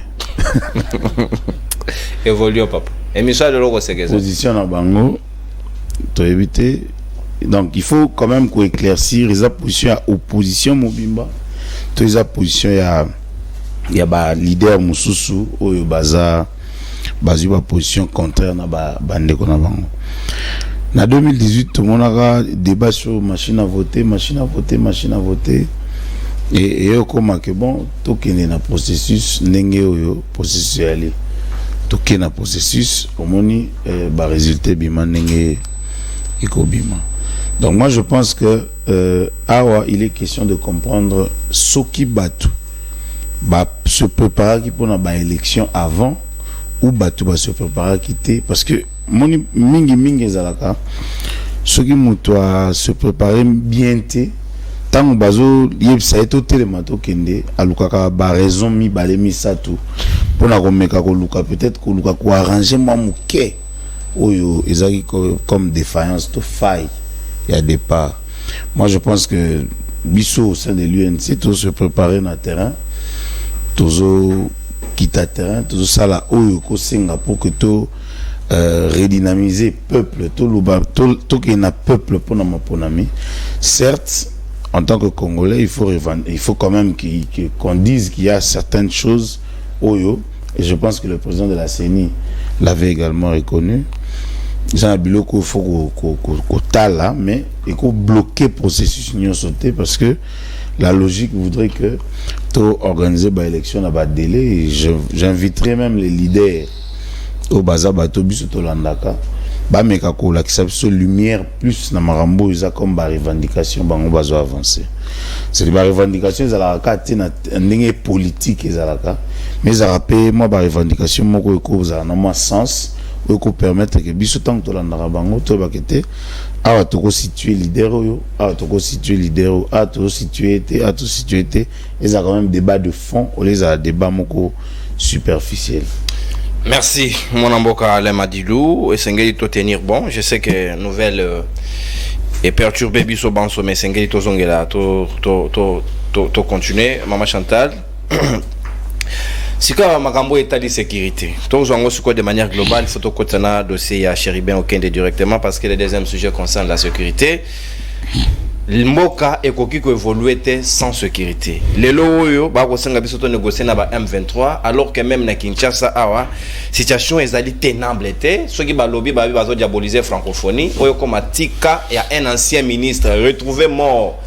A: évolue papa émission de logo sekeze
E: position na bango to éviter donc il faut quand même qu'on éclaircir les positions à opposition mobimba to les position ya ba leader mususu oyo baza bazuba position contraire na ba bandeko na bango. En 2018, tout le monde a débat sur machine à voter. Et comme que bon, tout qui est dans le processus, processus aller. Tout qui est dans le processus, au moins, résultat bima n'engé bima. Donc moi je pense que il est question de comprendre ce qui battu, se préparer pour une élection avant ou battu se préparer à quitter parce que mingi ezalaka soki muto se préparer bien te tant bazo yebisa eto telemato kende alukaka ba raison mi balé misato pona komeka ko luka peut-être ko luka ko arranger moi muke oyo ezaki comme défaillance to faille il y a départ. Moi je pense que biso au sein de l'UNC tout se préparer na terrain toujours quitter terrain toujours ça là oyo ko singa pour que tout redynamiser peuple tout qui est un peuple pour notre certes en tant que Congolais il faut quand même qu'on dise qu'il y a certaines choses oyo et je pense que le président de la CENI l'avait également reconnu. Jean Biloko il faut qu'on tala mais il faut bloquer le processus union sauté parce que la logique voudrait que tout organiser l'élection à bas délai et j'inviterai même les leaders au bazar bato biso to landaka ba meka ko la qui lumière plus na marambo isa comme ba revendication bango bazo avancer c'est des revendications za la kati na ndenge politique za la ka mais za rappel moi ba revendication moko ko za na moi sens oko permettre que biso tant to landaka bango to bakete awa to ko situer leader oyo awa to ko situer leader oyo a to situer te ezaka quand même débat de fond ou les a débat moko superficiel.
A: Merci mon amboka Alain Madilou et sengeli to tenir bon. Je sais que nouvelle et perturbé biso banso mais sengeli to zongela to continuer maman Chantal. Si quoi makambo état de sécurité tous on de manière globale il faut to kotana dossier à Chéribin Okende directement parce que le deuxième sujet concerne la sécurité. L'Mboka est qui évoluer sans sécurité. Les loyo ba ko senga biso to négocier na ba M23 alors que même na Kinshasa awa situation ezali tenable était ceux qui ba lobby ba bazo diaboliser francophonie oyo comme Tika et un ancien ministre retrouvé mort.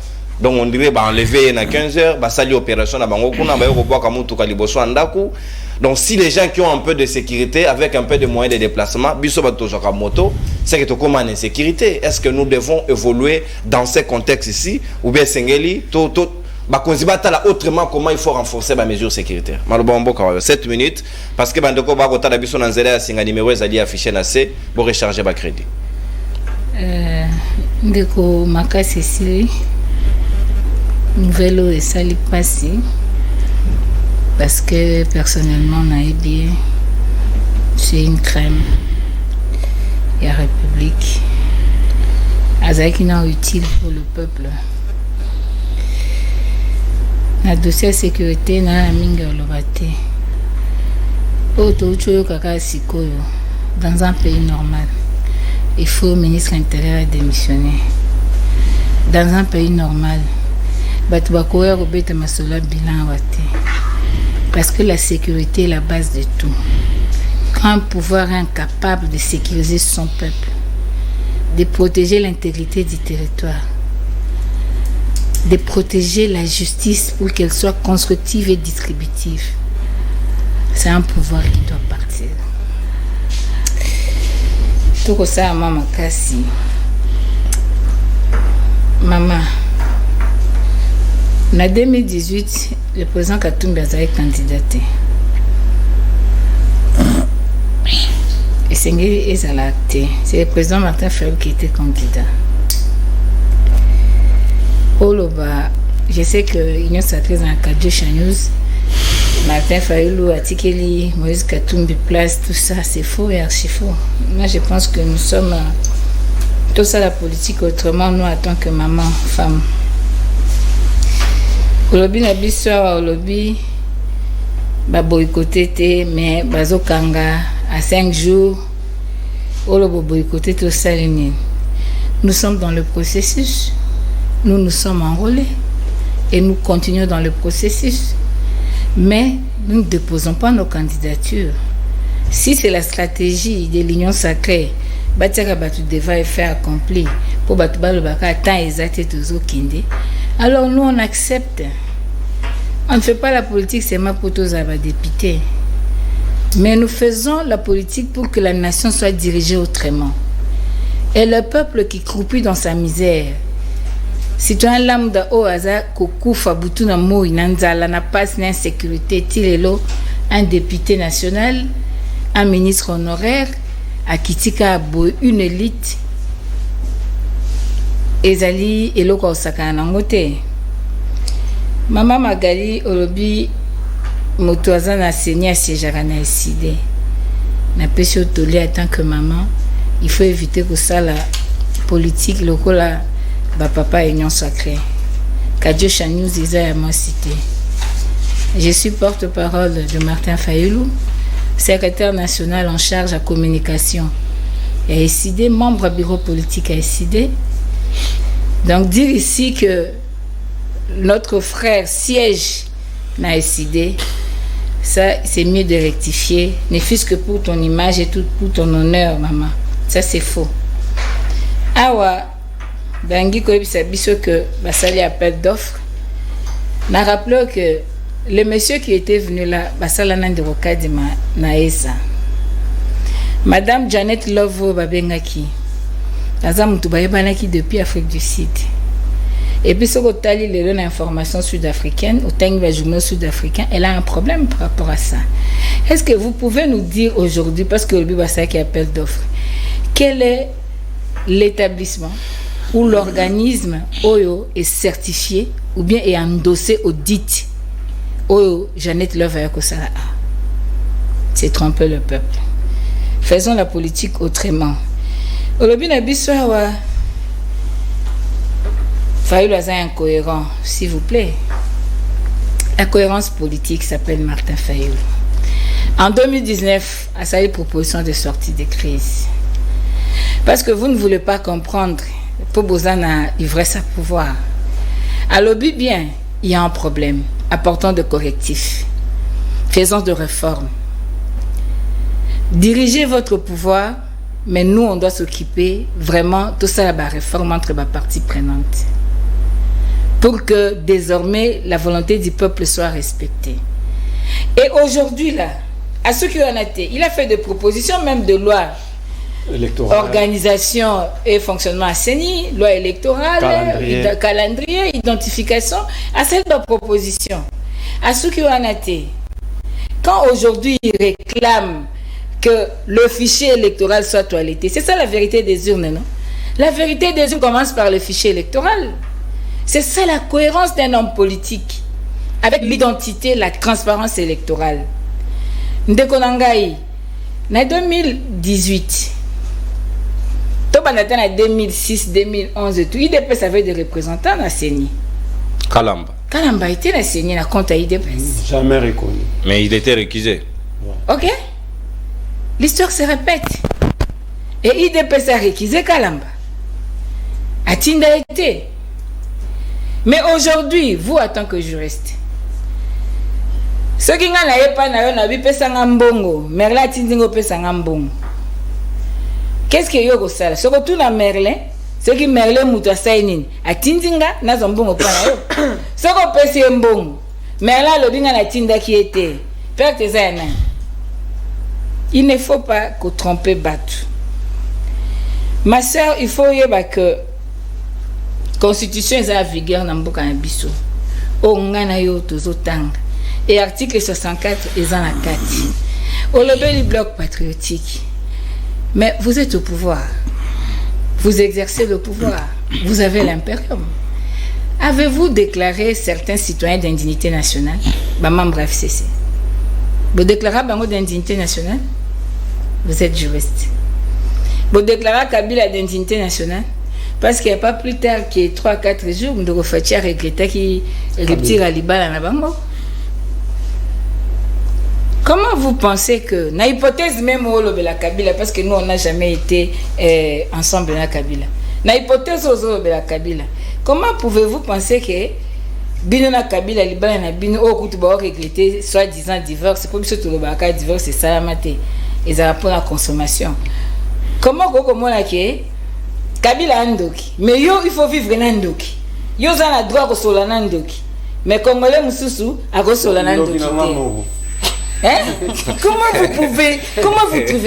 A: Donc on dirait bah enlever na 15h bah sali opération na bango kuna ba yo boka mutu kaliboso andaku. Donc si les gens qui ont un peu de sécurité avec un peu de moyens de déplacement biso ba to jaka moto c'est que to comme en insécurité. Est-ce que nous devons évoluer dans ces contextes ici ou bien sengeli to bah konzibata là autrement comment il faut renforcer les mesures sécuritaires. Maloba mboka 7 minutes parce que bandeko ba kota da biso na nzela ya singa numéro ezali affiché na C pour recharger ba crédit.
B: Ndeko makasi ici nouvelle et sali passé parce que personnellement naïbi c'est une crème et la République azaki na utile pour le peuple na dossier sécurité na minga lobate auto choyo kaka sikoyo dans un pays normal il faut le ministre intérieur démissionner dans un pays normal. Parce que la sécurité est la base de tout. Un pouvoir incapable de sécuriser son peuple, de protéger l'intégrité du territoire, de protéger la justice pour qu'elle soit constructive et distributive, c'est un pouvoir qui doit partir. Tout ça, maman Kassi. Maman. En 2018, le président Katumbi a candidaté. Et c'est le président Martin Fayulu qui était candidat. Je sais que l'Union sacrée dans le cadre de Chanus, Martin Fayulu, Atikeli, Moïse Katumbi place, tout ça, c'est faux et archi faux. Moi, je pense que nous sommes tout ça la politique autrement, nous, en tant que maman, femme. Olobi na biso olobi ba boycotté mais bazo kanga à 5 jours olobo boycotté tout ça. Nous sommes dans le processus, nous nous sommes enrôlés et nous continuons dans le processus, mais nous ne déposons pas nos candidatures. Si c'est la stratégie de l'Union sacrée batiaka batu devait faire accompli pour batu balobaka tant exact tozo kinde, alors nous on accepte. On ne fait pas la politique seulement pour tous les députés, mais nous faisons la politique pour que la nation soit dirigée autrement. Et le peuple qui croupit dans sa misère, citoyen lambda o aza kokufa butu na moi nanzala na passe na insécurité tilelo, un député national, un ministre honoraire à kitika bo une élite ezali eloko osaka na ngote. Maman Magali olobi moto aza na seigneur siégeaka na SID na pesi otoli en tant que maman il faut éviter que ça la politique lokola ba papa union sacrée Kadio Chanus eza ya moi cité. Je suis porte-parole de Martin Fayulu, secrétaire national en charge à communication et SID, membre du bureau politique à SID. Donc dire ici que notre frère siège na SID, ça c'est mieux de rectifier, ne fût-ce que pour ton image et tout pour ton honneur, maman. Ça c'est faux. Awa dangi ko bisa biso que basali appel d'offres. Na rappelé que le monsieur qui était venu là basala na nderoka di na esa. Madame Janet Lovo babengaki. Aza mutu bayebanaki depuis Afrique du Sud. Et puis, ce que tu les l'information sud-africaine, autant que les journaux sud-africains, elle a un problème par rapport à ça. Est-ce que vous pouvez nous dire aujourd'hui, parce que le Bibassa qui appelle d'offres, quel est l'établissement ou l'organisme Oyo est certifié ou bien est endossé au dit Oyo Jeannette Love Kosala? C'est tromper le peuple. Faisons la politique autrement. Aujourd'hui, Nabiswa Fayoul a incohérent, s'il vous plaît. La cohérence politique s'appelle Martin Fayoul. En 2019, à sa proposition de sortie de crise. Parce que vous ne voulez pas comprendre, pour Bozana, ivresse à pouvoir. À lobby, bien, il y a un problème. Apportons de correctifs. Faisons de réformes. Dirigez votre pouvoir, mais nous, on doit s'occuper vraiment tout ça, la réforme entre les parties prenantes. Pour que désormais la volonté du peuple soit respectée. Et aujourd'hui, là, à ceux qui en ont été, il a fait des propositions, même de loi électorale, organisation et fonctionnement assaini, loi électorale, calendrier, identification, à cette proposition. À ceux qui en ont été, quand aujourd'hui ils réclament que le fichier électoral soit toiletté, c'est ça la vérité des urnes, non? La vérité des urnes commence par le fichier électoral. C'est ça la cohérence d'un homme politique, avec l'identité, la transparence électorale. Ndekonangai, en 2018, en 2006, 2011 et tout, IDPS avait des représentants dans CENI. Kalamba était dans CENI, dans compte à IDPS.
D: Jamais reconnu.
A: Mais il était récusé.
B: Ok. L'histoire se répète. Et IDPS a récusé Kalamba. Atinda été. Mais aujourd'hui, vous, en tant que juriste, ceux qui n'ont pas de Merlin Tindingo Pesangambongo. Qu'est-ce que yo ça? Ce que tout na Merlin, ceux qui Merlin Mouta Sainin, à Tindinga, n'a zambongo pas na yo. Ce que Pessi Mbongo, Merlin Lobinga na Tinda qui était. Père Tezana. Il ne faut pas que tromper battu. Ma soeur, il faut que Constitution est en vigueur dans Mboka Nabiso. O ngana yo tozotanga. Et article 64 est en la 4. Au level du bloc patriotique. Mais vous êtes au pouvoir. Vous exercez le pouvoir. Vous avez l'impérium. Avez-vous déclaré certains citoyens d'indignité nationale? Membre FCC. Vous déclarez bango d'indignité nationale? Vous êtes juriste. Vous déclarez Kabila d'indignité nationale? Parce qu'il n'y a pas plus tard que 3-4 jours, nous devons faire regretter qu'il retire à Libala na bango. Comment vous pensez que, na hypothèse même au la Kabila, parce que nous on n'a jamais été ensemble dans la Kabila, na hypothèse au la Kabila, comment pouvez-vous penser que bino na Kabila Libala na bino au coup de regretter soi-disant divorce, pour que tout le baka divorce c'est salamate, ils ont pour la consommation. Comment que Kabila andoki, mais yo il faut vivre nandoki. Yo za na droit ko sola nandoki. Mais Congolais mususu a ko sola nandoki. Hein? Comment vous trouvez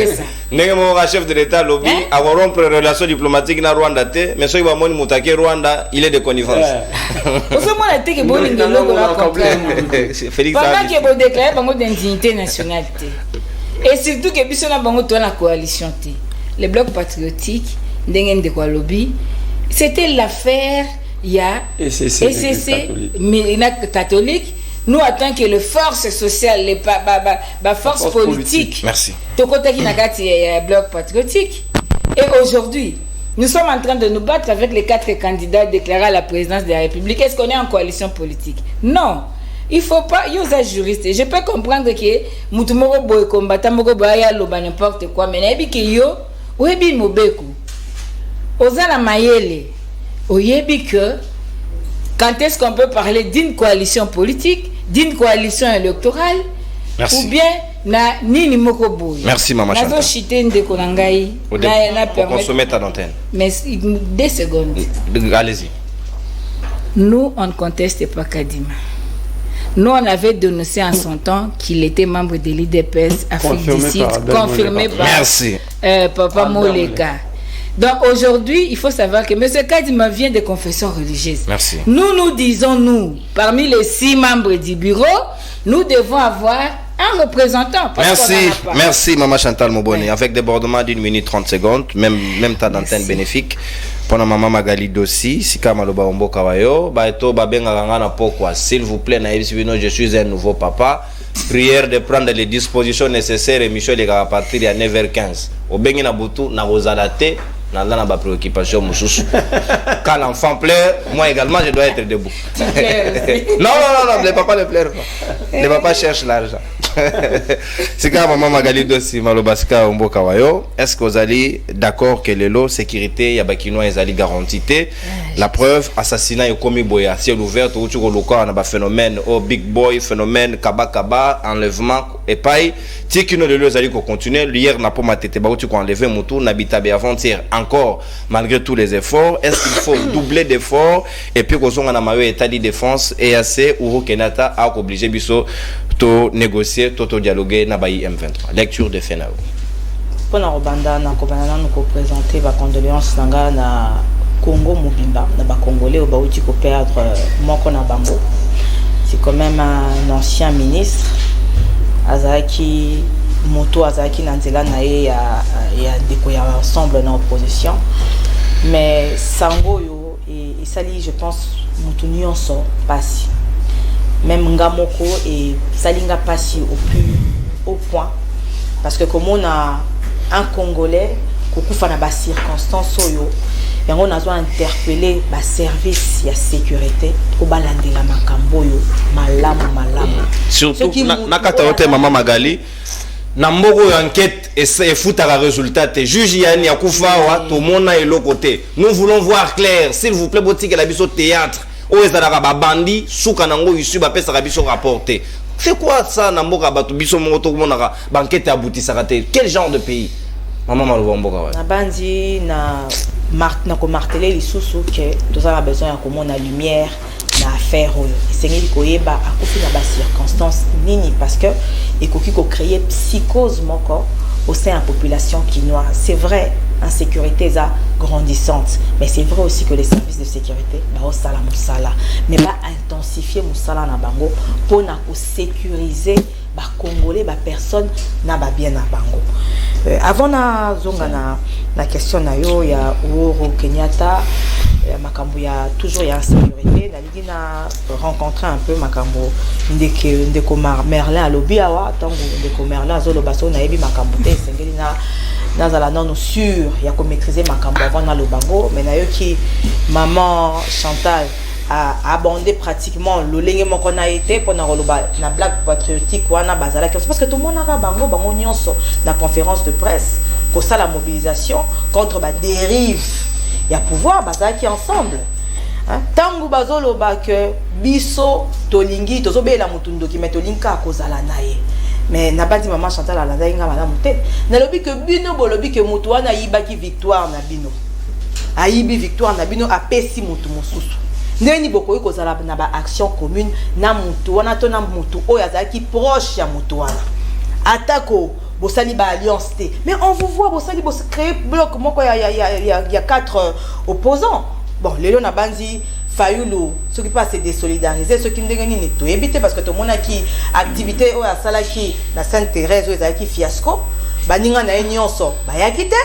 B: ça?
A: Mon chef de l'État lobby a rompre relation diplomatique na Rwanda mais so ibamoni mutake Rwanda, il est de connivence.
B: Au moins la teke boni ngelo la comprendre. Pendant que vous déclarez bango d'indignité nationale. Et surtout que biso na bango to la coalition té. Les blocs patriotiques c'était l'affaire il y a SCC catholique. Nous en tant que les forces sociales, les forces politiques,
A: merci.
B: Bloc patriotique. Et aujourd'hui, nous sommes en train de nous battre avec les 4 candidats déclarés à la présidence de la République. Est-ce qu'on est en coalition politique? Non. Il ne faut pas, il y a des juristes. Je peux comprendre que Moutoumoro Boy combattant Moko Boya Loba n'importe quoi, mais il y a Oyebi Mobeku, Ozana Mayele, Oyebi que quand est-ce qu'on peut parler d'une coalition politique, d'une coalition électorale,
A: merci.
B: Ou bien na nini moko boy.
A: Merci maman Chantal.
B: Nazo chité ndeko nangai na
A: permettre consommer ta antenne.
B: Mais 2 secondes.
A: Allez-y.
B: Nous on ne conteste pas Kadima. Nous, on avait dénoncé en son temps qu'il était membre de l'IDPS Afrique du Sud, confirmé par Papa Moleka. Donc aujourd'hui, il faut savoir que M. Kadima vient des confessions religieuses.
A: Merci.
B: Nous disons, nous, parmi les 6 membres du bureau, nous devons avoir un représentant.
A: Merci Maman Chantal Moboni.
B: Oui.
A: Avec débordement d'1 minute 30 secondes, même temps d'antenne bénéfique. Pour Maman Magali Dossi, Sika Maloba Ombo Kawayo, Baeto Babenga Rangana Pokwa, s'il vous plaît, je suis un nouveau papa. Prière de prendre les dispositions nécessaires et Michel est à partir de 9h15. Au Bengi Nabutu, Nabozalate, Nana ba préoccupation Moussous. Quand l'enfant pleure, moi également je dois être debout. Non, les papas ne pleurent pas. Les papas cherchent l'argent. C'est quand Maman Magali Dossi Malobasika Ombo Kawayo, est-ce que vous allez d'accord que les lots sécurité Yabakinois ils allaient garantir la preuve assassinat et commis boya ciel ouvert tout le local on a phénomène au big boy phénomène kaba enlèvement et paille tikino les lots allaient continuer hier n'a pas maté ba tu enlever mon tour n'habita be avant-hier encore malgré tous les efforts est-ce qu'il faut doubler d'efforts et puis qu'on a mayo état de défense et assez Uhuru Kenyatta a obligé biso to négocier to dialoguer na bayi M23 lecture de Fenao
C: pour na robanda na kobana nous présenter ba condoléances nanga na Congo Mobimba na ba congolais ba uti ko perdre moko na bango c'est quand même un ancien ministre Azaki moto Azaki na nzela na ye ya deko ya ensemble na opposition mais sango yo et sali je pense mutu nyonso pasi même Ngamoko et Salinga passi au point parce que comme on a un Congolais kokufa na ba circonstance oyo et on a interpellé ba service ya sécurité ko balandela makambo yo malamu
A: surtout nakata yote Maman Magali na mboko yo enquête et futaka résultat te juge yani akufa wa to mona eloko te nous voulons voir clair s'il vous plaît botike la biso théâtre o ezalaka ba bandi suka nango isu ba pesa biso rapporter c'est quoi ça na mboka bato biso moto monaka banquete aboutisaka te quel genre de pays Maman Maloba mboka wa
C: na bandi na ko marteler lisusu que nous avons besoin ya komona lumière na affaire oyo esengeli koyeba akufi na ba circonstances nini parce que ekoki ko créer psychose moko au sein de la population quinoise. C'est vrai, l'insécurité est grandissante, mais c'est vrai aussi que les services de sécurité bah sala musala, mais pas intensifier musala na bango pour na sécuriser ba congolais ba personne na ba bien na bango. Avant na zonga na question na yo ya Uhuru Kenyatta makambo ya toujours ya sécurité na ligi na rencontrer un peu makambo ndeko Merlin alobi awa tango ndeko Merlin azolo baso na yebi makambo te sengeli na zala non sûr ya ko maîtriser makambo avant na lobango mais na yo ki maman Chantal a abondé pratiquement le lenge moko na été pour na na blague patriotique wana bazala parce que tout le monde a bango nyonso na conférence de presse ko ça la mobilisation contre ba dérive ya pouvoir bazaki ensemble tangu bazolo ba que biso tolingi tozobela mutundo ki metolinka kozala naye mais na badi maman Chantal ala ndainga madame te na lobi que bino bolobi que mutu wana yibaki victoire na bino ayibi victoire na bino apesi mutu mosusu ndeni bokoyi kozala na ba action commune na mutu wana to na mutu oyo azaki proche ya mutu wana atako bosali ba alliance té mais on vous voit bosali bos créer bloc moko il y a 4 opposants bon lelo na banzi Fayulu ceux qui passent désolidariser ceux qui ndengeni ni to éviter parce que to mona ki activité o ya sala ki na Sainte-Thérèse o ezaki fiasco baninga na nyonso bayaki te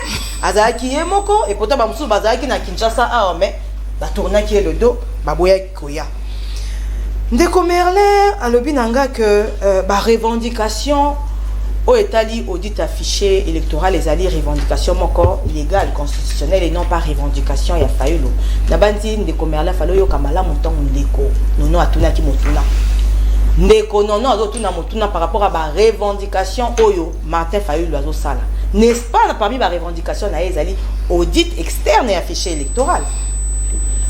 C: azaki yemoko et pourtant ba musu bazaki na Kinshasa a mais ba tourna ki le dos baboya koya ndeko Merlin alobi nanga que ba revendication au étali audit affiché électoral les alliés revendication moko légale constitutionnelle et non pas revendication ya Fayulu na bandi ndeko Merlin falo yo kamala montango ndeko nono atuna ki motuna ndeko nono azotuna motuna par rapport à ba revendication oyo Martin Fayulu azo sala n'est-ce pas parmi ba revendication na ezali audit externe et affiché électoral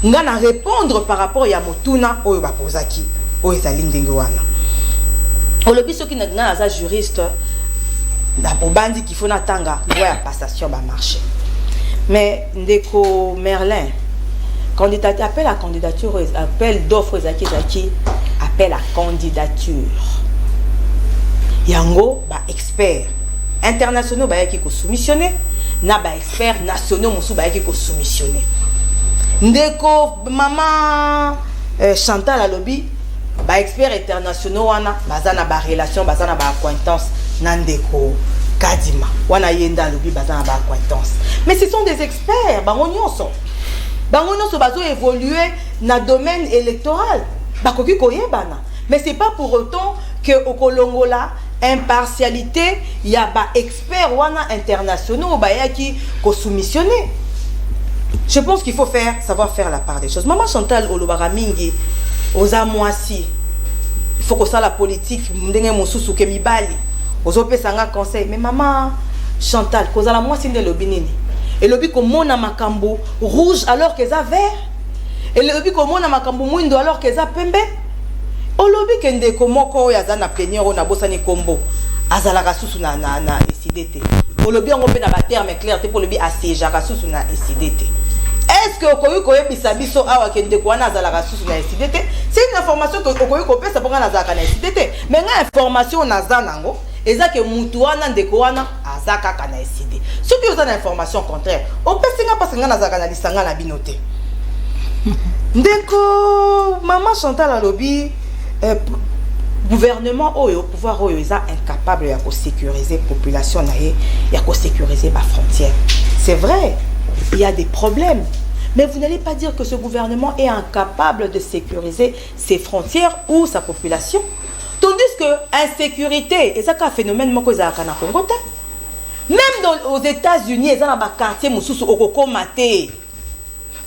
C: ngana répondre par rapport ya motuna oyo ba posaki oyo ezali ndenge wana olobi soki na aza juriste na bobandi qu'il faut natanga loi ya passation ba marché mais ndeko Merlin candidature appel à candidature appel d'offres zaki appel à candidature yango ba expert internationaux ba yaki ko soumissionner na ba experts nationaux musu ba yaki ko soumissionner ndeko maman Chantal alobi ba experts internationaux wana bazana ba relation bazana ba acquaintance na ndeko Kadima wana yenda alobi bazana ba acquaintance mais ce sont des experts bango nyonso bazo évoluer na domaine électoral bakoki koyebana mais c'est pas pour autant que okolongola impartialité y a ba expert wana internationaux ba yaki ko soumissionner. Je pense qu'il faut savoir faire la part des choses. Maman Chantal olobara mingi oza mwasi il faut que ça la politique ndenge mosusu ke mibali ozo pesanga conseil mais maman Chantal kozala mwasi nde lobi nini et lobi ko mona makambo rouge alors que ça vert et lobi ko mona makambo mwindo alors que ça pembe olobi kende ko moko ya za na plénière on a bosani kombo azala kasusu na SIDT olobi ngo pe na ba terme clair te pour lobi aseja kasusu na SIDT. Est-ce que okoyi koyebisa biso awa kende ko na azala kasusu na SIDT? C'est une information que okoyi ko pesa ponga na azala na SIDT mais nga information na za nango eza ke mutu wana ndeko wana azaka kana SIDT. Ce qui est une information contraire on peut singa parce nga na azala na lisanga na binote ndeko maman Chantal alobi gouvernement oyo pouvoir oyo est incapable de sécuriser population naé ya ko sécuriser ma frontière. C'est vrai, il y a des problèmes, mais vous n'allez pas dire que ce gouvernement est incapable de sécuriser ses frontières ou sa population. Tandis que insécurité et ça un phénomène moko za kana Congo. Même aux États-Unis, ils ont un quartier mususu okoko maté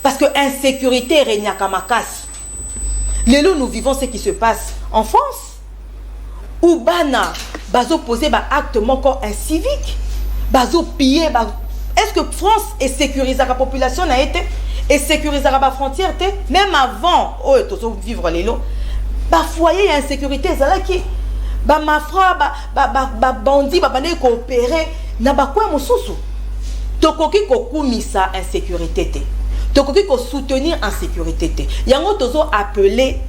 C: parce que insécurité règne à Kamakasi. Lelo nous vivons ce qui se passe en France où bana bazo poser ba acte moko incivique bazo piller est-ce que France est sécurisée la population n'a été et sécurisée la frontière même avant oh tozo vivre lelo ba foyer insécurité zala ki ba mafra ba bandi ba bande coopérer na ba kwa mosusu tokoki kokumisa insécurité te tokoki ko soutenir en sécurité yango tozo appelé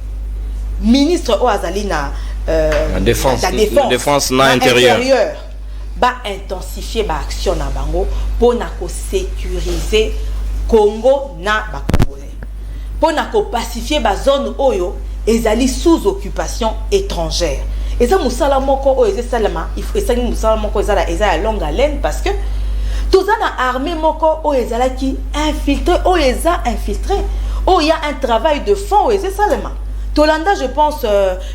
C: ministre Oazali na
A: la défense na intérieur
C: ba intensifier ba action na bango pour na ko sécuriser Congo na ba congolais pour na ko pacifier ba zone oyo ezali sous occupation étrangère eza musala moko oyo esalama il faut esali musala moko eza ya longue haleine parce que tout ça na armée moko oyo ezalaki infiltré oyo eza infiltré oh il y a un travail de fond oyo esalama Tolanda je pense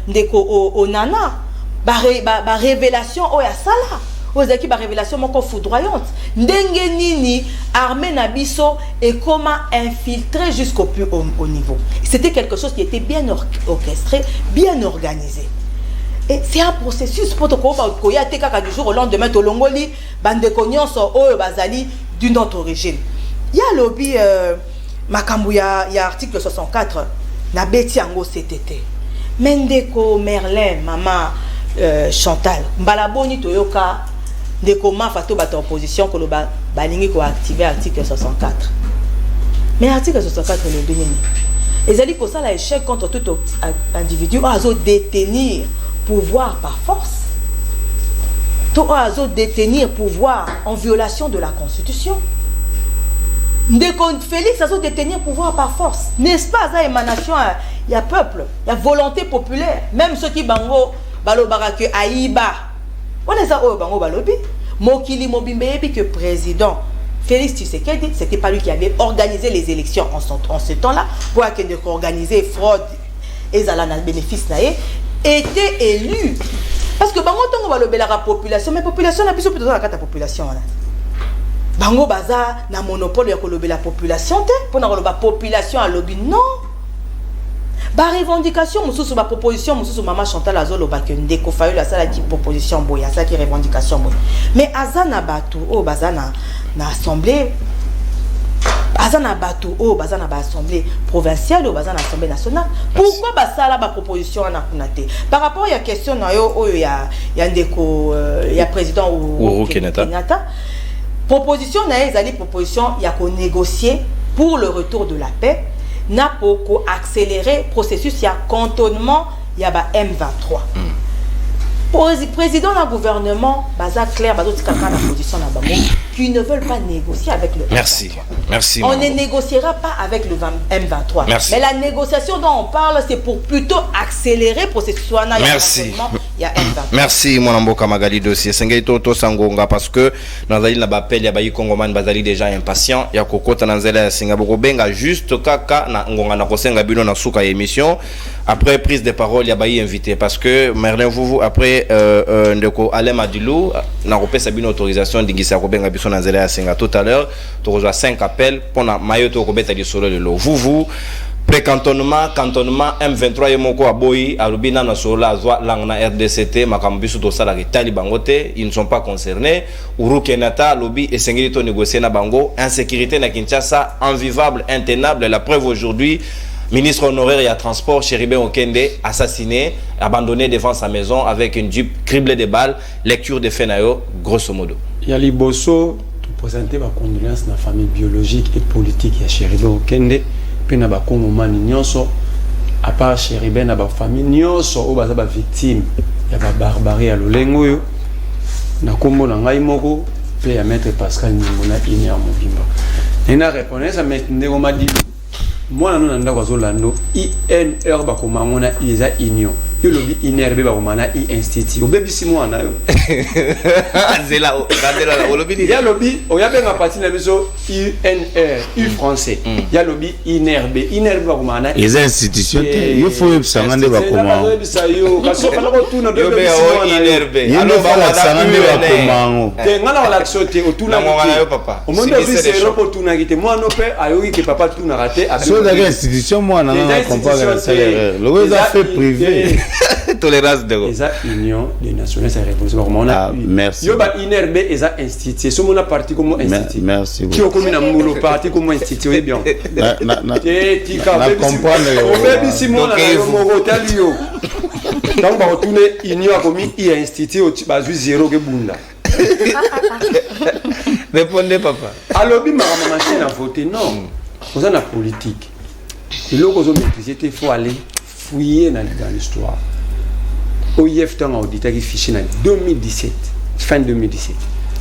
C: ndeko onana ba révélation oyo asala ozaki ba révélation moko foudroyante ndenge nini armée na biso et comment infiltrer jusqu'au plus haut niveau. C'était quelque chose qui était bien orchestré, bien organisé. Et c'est un processus pour que y a du jour au lendemain to longoli bande nyonso oyo bazali d'une autre origine. Il y a lobby makambu ya article 64 na beti yango CTT. Mendeko Merlin maman Chantal mbalaboni toyoka ndeko mafato bata opposition ko loba balingi ko activer article 64. Mais article 64 le bénini. Ezali ko ça la échec contre tout individu azo détenir pouvoir par force. Tout azo détenir pouvoir en violation de la Constitution. Ndeko Félix azo détenir pouvoir par force. N'est-ce pas ça émanation il y a peuple, il y a volonté populaire, même ceux qui bango balobara que aïba. On est ça au bango balobi. Mokili Mobimbe yebi que président Félix Tshisekedi, c'était pas lui qui avait organisé les élections en ce temps-là pour qu'il organiser fraude et zalana bénéfice naé était élu parce que bango tongo balobela la population mais population na biso plutôt dans la carte population là. Bango baza na monopole ya kolobela population te pour na koloba population à lobby non. Ba revendication mususu ba proposition mususu maman Chantal azolo ba ke ndeko fayo la sala qui proposition boya ça qui revendication boya mais azana batu o bazana na assemblée azana batu o bazana ba assemblée provinciale ou bazana assemblée nationale pourquoi ba sala ba proposition na kunate par rapport ya question na yo oyo ya ndeko ya président ou Kenyatta proposition na ezali proposition ya ko négocier pour le retour de la paix n'a pas accéléré processus il y a cantonnement il y a M23 président du gouvernement baza clair bazo tika na position na bango qui ne veulent pas négocier avec le
A: Merci.
C: M23.
A: Merci.
C: On ne négociera pas avec le M23.
A: Merci.
C: Mais la négociation dont on parle, c'est pour plutôt accélérer le processus.
A: Merci.
C: Il y a M23.
A: Merci mon amboka Magali dossier sengeli toto sangonga parce que nazali na bapel ya bayi kongoman bazali déjà impatient ya kokota na nzela ya Singapore benga juste kaka na ngonga na kosenga bino na suka émission après prise de parole ya bayi invité parce que Merlin vous après ndeko Alem Adilou na kopesa bino autorisation d'ingisa ko benga biso na nzela ya Singa tout à l'heure to reçoit 5 appels pour na mayoto ko beta di solo le lo vous pré-cantonnement, cantonnement M23 yemoko aboyi alubina na sola azwa lang na RDCT makambisu to sala ritali bangote ils ne sont pas concernés Uhuru Kenyatta lobi esengeli to négocier na bango insécurité na Kinshasa invivable intenable la preuve aujourd'hui ministre honoraire et à transport Chéribin Okende assassiné abandonné devant sa maison avec une Jeep criblée de balles lecture de faits nayo grosso modo
D: Yali Bosso to présenter ma condoléance na famille biologique et politique ya Chéribin Okende pena ba kongomani nyonso à part Chéribin na ba famille nyonso o baza ba victime ya ba barbarie ya lolengo yo na kombo na ngai moko pe ya maître Pascal Nimona ine ya mobimba ena répondre ça maître ndeko madi moi na nanda kwa zolando INR ba komangona iza union yo lobi INRB ba komana I institut obebisi mwana yo
A: zela la lobi
D: ya lobi o ya benga parti na biso UNR U français ya lobi INRB ba komana
E: les institutions il faut sangande ba komanga
D: bisa yo kaso kana ko tuna do
A: be o INRB
E: alors ba sangande ba komanga
D: te ngala wala sote o tuna
A: ngala yo papa
D: o mondo bisi ro ko tuna gite moi no pe ayoki ke papa tuna raté
E: so da institution moi na comprendre le salaire le gars fait privé
A: tolérance de
D: les union des nations et révolution on a
E: merci
D: yo ba INRB eza institut so mona parti comme institut
E: merci
D: qui comme na mulo parti comme institut bien
E: na
D: ti ka
E: comprendre
D: o bebi simona yo mo tali yo donc ba retourner union comme I institut ba zu zéro ke bunda
A: répondez papa
D: alors bi mama machine à voter non on a la politique et là qu'on maîtriser il faut aller fouiller dans l'histoire OIF tant audité qui fiché en 2017 fin 2017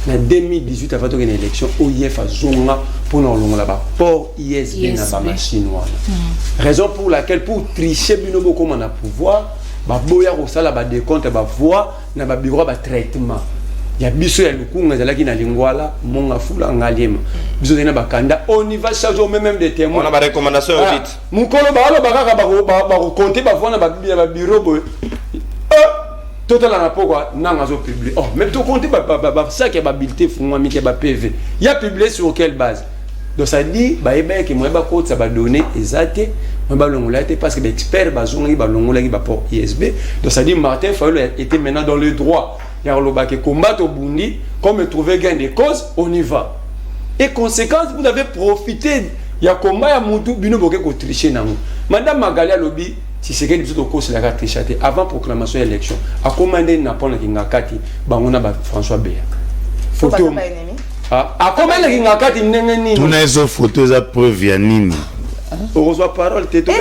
D: en 2018 avant une élection OIF a zonga pour nous longa là-bas port ISB na ba machine raison pour laquelle pour tricher binobo comme on a pouvoir ba boya ko sala ba décompte ba voix na ba bureau ba traitement ya biso ya lukunga zalaki na lingwala monga fula ngalema biso tena bakanda on y va chaque jour même des témoins
A: on a ba recommandation vite
D: mukolo ba bakaka ba compter ba vona ba bureau boy total na pourquoi nanga zo publier oh même to compter ba ça qui ba habilité fungwa mi ke ba PV ya publié sur quelle base donc ça dit ba eba ke mo ba code ça ba donner exact mo ba longola té parce que l'expert ba zongi ba longola ki ba port ISB donc ça dit Martin Fayulu était maintenant dans le droit ya loba ke combattre au Burundi comme trouver gain de cause on y va et conséquence vous avez profité ya combat ya mutu bino boke ko tricher nango madame Magali lobi si c'est que tout au cours c'est la tricher avant proclamation élection a commandé na pona kingakati bangona ba François Béa photo a commandé kingakati ndenge nini
E: tuna hizo photo za preuve ya nini
D: reçoit parole te to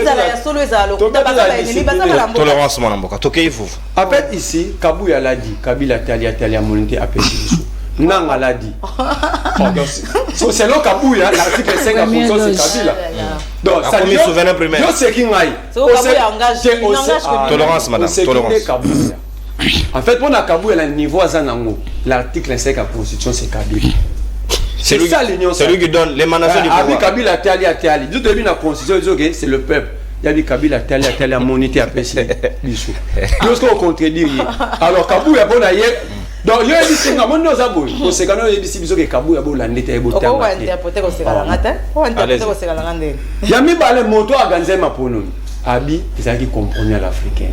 A: tolérance mon amboka tokei fufu
D: en fait ici Kabuya l'a dit Kabila Talia Monité a pété Nanga l'a dit c'est le Kabuya l'article 5 à fonction c'est Kabila donc ça lui souverain primaire yo c'est qui ngai
A: tolérance madame tolérance
D: en fait pour na Kabuya le niveau azanango l'article 5 à constitution c'est Kabila
A: c'est lui qui donne l'émanation du pouvoir.
D: Kabila Talia. Du début de la constitution, c'est le peuple. Il y a dit Kabila Talia monité à PC. Lorsqu'on contredit, alors Kabouya bon ailleurs. Donc il y a dit c'est comment nous avons. C'est quand il y a dit que Kabouya bon l'année est beau.
C: On va interpréter que c'est la ngata. On va interpréter que c'est la ngande.
D: Il y a mis balé moto à Ganzema pour nous. Abi, c'est ça qui comprenait l'Africain.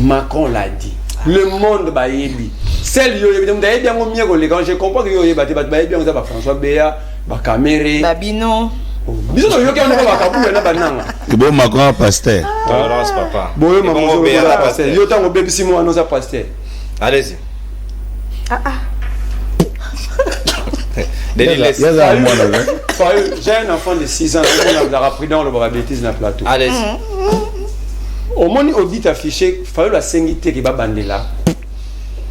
D: Macron l'a dit. Le monde ba yebi celle yo yebi donc d'ailleurs bien au mieux les quand je comprends que yo yebi ba bien ça ba François Béa ba Caméré
C: Babino
D: biso yo ki on ba Kabuya na bananga
E: bon Macron pasteur
A: tolérance papa
D: bon Macron Béa pasteur yo tango bébé si moi non ça pasteur
A: allez-y
D: j'ai un enfant de 6 ans on a appris dans le bêtise na plateau
A: allez-y
D: au moment audit affiché, il fallait la singité qui va bander là.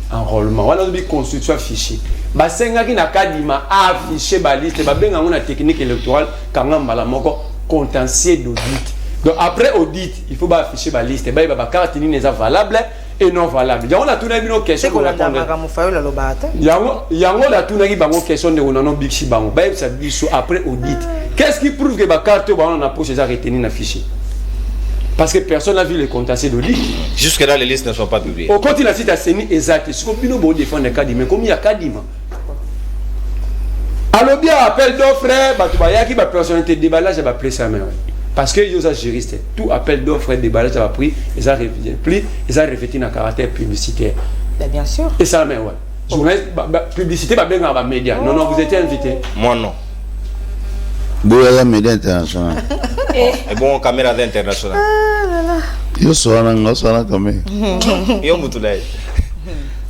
D: Enrôlement. Voilà, on dit constitution affiché. basengaki na kadima afficher ba liste babenga ngona technique électorale kangamba la moko contentieux d'audit. Donc après audit, il faut afficher la liste. Il y a des cartes qui sont valables et non valables. Il y a tout une question pour répondre. Il y a tout une question de on bixi bango. Après audit. Qu'est-ce qui prouve que la carte on a posé ça retenir dans fichier? Parce que personne n'a vu les contentieux d'audit.
A: Jusque là les listes ne sont pas publiées.
D: Au continent c'est assaini exact. Si on peut défendre les cadiments, comme il y a cadiments. Alors bien appel d'offres, il y a personnalité de déballage, il va appeler ça même. Parce que les juristes, tout appel d'offres et déballage a pris, ils ont revêtu un caractère publicitaire.
C: Bien sûr.
D: Et ça même, ouais. Journaliste, publicité, bien dans les médias. Non, non, vous étiez invité.
A: Moi non.
E: Boya média international.
A: Et bon, caméra internationale.
E: Yo soana caméra.
A: Yo mutulai.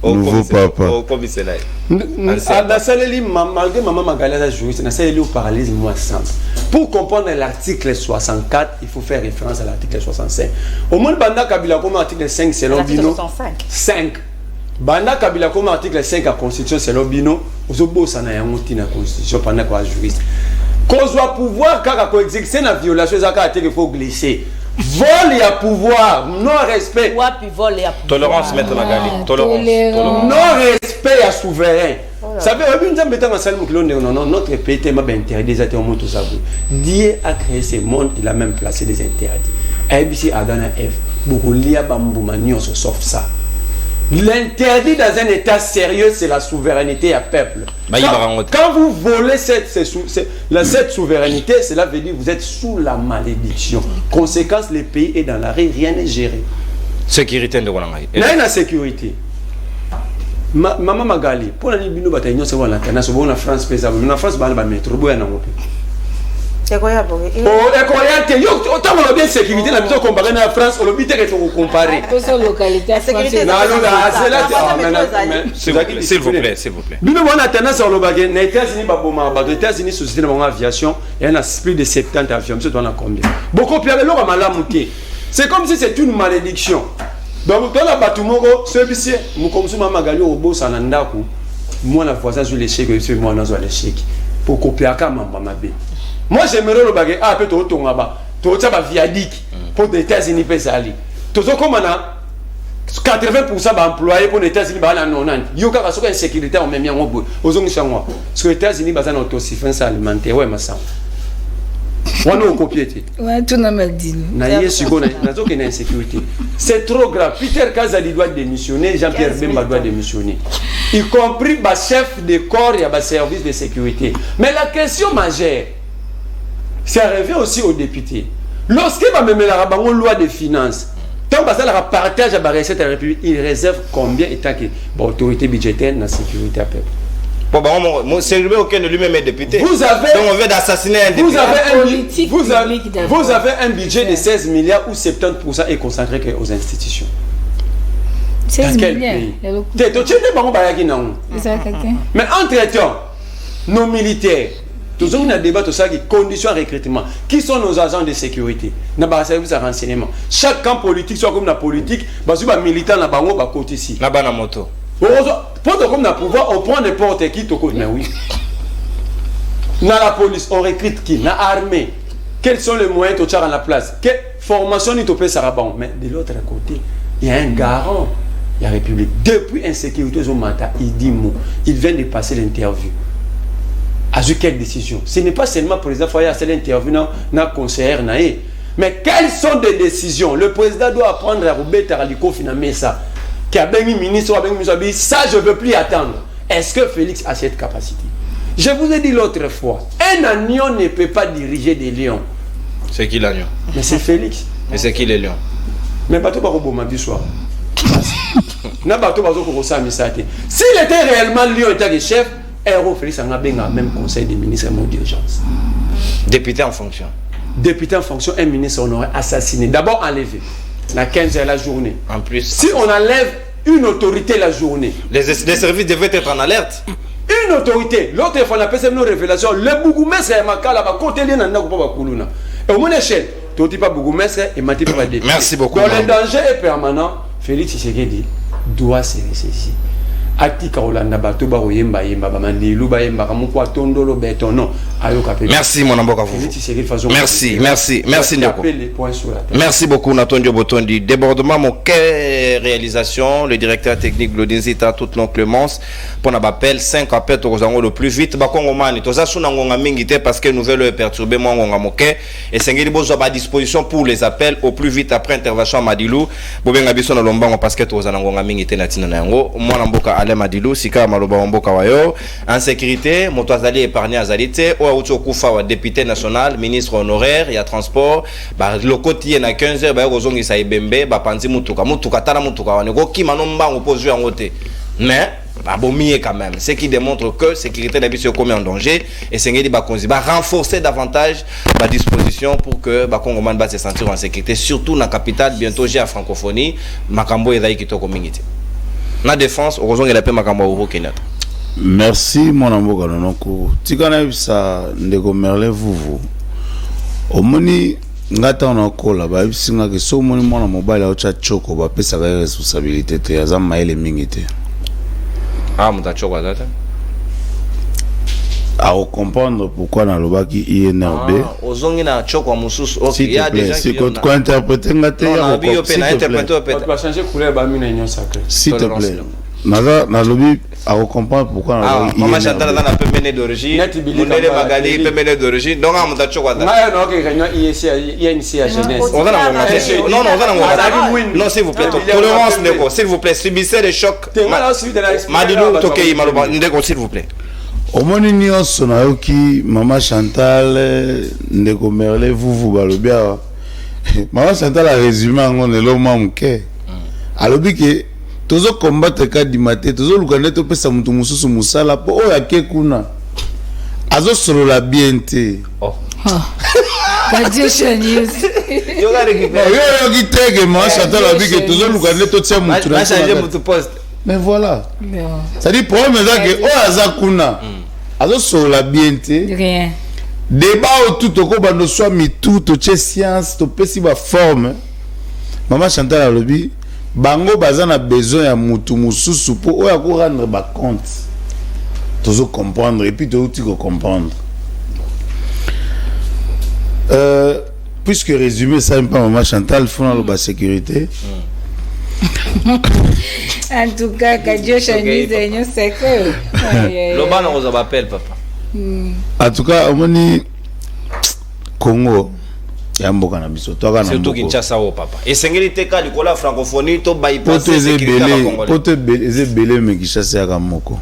E: Nouveau papa.
A: Au commissaire.
D: Malgré maman Magalada juriste, na saleli au parallélisme moi simple. Pour comprendre l'article 64, il faut faire référence à l'article 65. Au moins Banda Kabila comme article 5 c'est l'obino 5. Banda Kabila comme article 5 à constitution c'est l'obino, ozobo sana ya muti na constitution pendant quoi juriste. Qu'on soit pouvoir kaka ko exécuter na violation ça ka il faut glisser. Vol et à pouvoir, non-respect.
A: Tolérance, maître Magali. Tolérance.
D: Non-respect à souverain. Ça veut dire notre pays est interdit. Dieu a créé ce monde, il a même placé des interdits. ABC Adam et Ève, beaucoup lié sauf ça. L'interdit dans un état sérieux, c'est la souveraineté à peuple. Quand vous volez cette souveraineté, cela veut dire que vous êtes sous la malédiction. Conséquence, le pays est dans l'arrêt, rien n'est géré.
A: Sécurité de Wanangai.
D: Il y a une sécurité. Maman Magali, pour la Libino bataillon, c'est la France pesable. La France va le mettre.
C: C'est quoi?
D: Autant on a bien sécurité, la maison comparée à la France, on a bien que vous comparez.
A: S'il vous plaît, s'il vous plaît.
D: Nous avons tendance sur le bagage. Les États-Unis, les États-Unis, société de aviation, il y en a plus de 70 avions. Monsieur, on a combien? Beaucoup plus alors c'est comme si c'était une malédiction. Donc, dans la bâtiment, celui-ci, nous comme ça, Magali au boss en Andaku, moi la voisin sur l'échec, moi on a l'échec. Pour copier à Kamambamabé. Moi j'aimerais le bagage à peut-être au là-bas. Tu as viaduc pour les États-Unis aller. Tu sais comment on a 80% d'employés pour les États-Unis non non. Il y a une sécurité en même temps aux États-Unis. Parce que les États-Unis basent en autosuffisance alimentaire ouais ma sang. On a copié.
B: Ouais, tout n'a pas dit.
D: C'est trop grave. Peter Kazali doit démissionner, Jean-Pierre Bemba doit démissionner. Y compris le chef de corps et le service de sécurité. Mais la question majeure, c'est arrivé aussi aux députés. Lorsqu'il va même la loi de finances, tant que ça partage à la recette de la République, il réserve combien étant que l'autorité budgétaire dans la sécurité à peuple.
A: Bon, c'est lui auquel lui-même est député.
D: Vous avez,
A: donc on veut d'assassiner un député.
D: Vous avez un budget de 16 milliards où 70% est consacré aux institutions.
B: 16 milliards.
D: Mais entre-temps, nos militaires, tous on a débat sur ça qui conditions de recrutement. Qui sont nos agents de sécurité? N'a pas service à renseignement. Chaque camp politique soit comme la politique, parce que les militants n'a pas côté ici.
A: N'a pas la moto.
D: Pour comme le pouvoir, on prend n'importe qui. Mais oui. Dans la police, on recrute qui? Dans l'armée. Quels sont les moyens de faire à la place? Quelle formation il peut faire? Mais de l'autre côté, il y a un garant. La République. Depuis insécurité, il vient de passer l'interview. À quelle décision? Ce n'est pas seulement le président Foya, c'est l'interview dans le conseiller. Mais quelles sont des décisions? Le président doit apprendre à Roberto Araliko finalement ça. Qui a bien mis ministre, ça je ne veux plus attendre. Est-ce que Félix a cette capacité? Je vous ai dit l'autre fois, un agneau ne peut pas diriger des lions.
A: C'est qui l'agneau?
D: Mais c'est Félix.
A: Mais c'est qui les lions?
D: Mais pas tout par rapport à soir. S'il était réellement lion et chef, Héros Félix a même conseil des ministres d'urgence.
A: Député en fonction.
D: Député en fonction, un ministre on aurait assassiné. D'abord enlevé. La 15h la journée.
A: En plus.
D: Si on enlève une autorité la journée.
A: Les services devaient être en alerte.
D: Une autorité. L'autre fois, on a fait une révélation. Le Bougoumestre est marqué là-bas. Côté lien, on a pas. Et au moins échelle, tu n'as pas Bougoumestre et Mati pas député.
A: Merci beaucoup.
D: Donc le danger est permanent. Félix Tshisekedi doit se ressaisir. atika olanda bato ba oyemba yemba ba mandilu ba yemba kamukwa tondolo beton non ayoka pe.
A: Merci mon amboka vous. Merci Ndeko. Merci beaucoup Natondio Botondi. Débordement mon quai réalisation, le directeur technique Glodinzita toute non Clémence pour na appel 5 appels tozango le plus vite ba kongo mani toza suna ngonga mingi te parce que nouvelle perturber moi ngonga moke et sengeli bozo ba disposition pour les appels au plus vite après intervention Madilou bobenga biso na lombango parce que tozana ngonga mingi te na tina na yango mwana mboka Ale Madilou sika maloba mboka wayo en sécurité moto azali épargné azalité o auto kufa wa député national ministre honoraire il y a transport ba lokoti na 15h ba kozongi sa ibembe ba panzi mutuka tala mutuka wane ko kima no mbango pozu yango te mais abomier quand même, ce qui démontre que sécurité d'habitude commis en danger et Sengeli Bakonzi va renforcer davantage la disposition pour que Bakongoman va se sentir en sécurité, surtout dans la capitale, bientôt j'ai la francophonie, Makambo et Daïki Toko Mingiti. La défense, heureusement qu'il a pu Makambo au Kenya.
E: Merci mon amour Kanonoko. Tikana ça ndeko merle vous. Omoni ngata na kola ba bisinga ke so moni mona mobile a cha choko ba pesa ka responsabilité te azam maile mingite.
A: Ah, mutachokwa data.
E: À comprendre pourquoi dans le bac INRB.
A: Ozongi na chokwa mususu.
E: OK, il y a déjà si quoi interpréter ngate
A: ya ko. Si interpréter peut
D: pas changer couleur ba mina union sacrée.
E: S'il te plaît. Na lobby à comprendre pourquoi dans le
A: Maman Chantal dans la pemene d'origine. Mondele Magali pemene d'origine. Donc mutachokwa data.
D: Ma non que réunion INC à jeunesse.
A: On va non s'il vous plaît. Tolérance Ndeko, s'il vous plaît, subissez les chocs. Madilou Tokei Maloba Ndeko s'il vous plaît.
E: Au moni nyonso na yoki Maman Chantal Ndeko Merle vous balobia. Maman Chantal a résumé en lelo mamuke. Alobi ke tozo combattre ka dimate tozo lukande to pesa mutu mususu musala po o yake kuna. Azo solo la bienté. Oh.
B: Graduation news.
A: Yo ga récupérer.
E: Yo kitege Maman Chantal alobi ke tozo lukande to tia mutu na.
A: Changer mutu poste.
E: Mais voilà. Ça dit problème ça que o azakuna. Azo solo la bienté.
B: Rien.
E: Débat autour to ko bando soit mi tout to che science to pesi ba forme. Maman Chantal alobi bango bazana besoin ya mutu mususu po oya ko rendre ba compte. Tozo comprendre et puis tu comprendre. Puisque résumé ça pas Maman Chantal font la sécurité.
B: En tout cas, Kadio Chinese et nous c'est que
A: le ban on appelle papa.
E: En tout cas, on dit Congo ya mboka na biso to kana
A: surtout Kinshasa au papa. Et sengeli teka likola francophonie to bypasser sécurité na Congolais.
E: Pote belé me Kinshasa ya moko.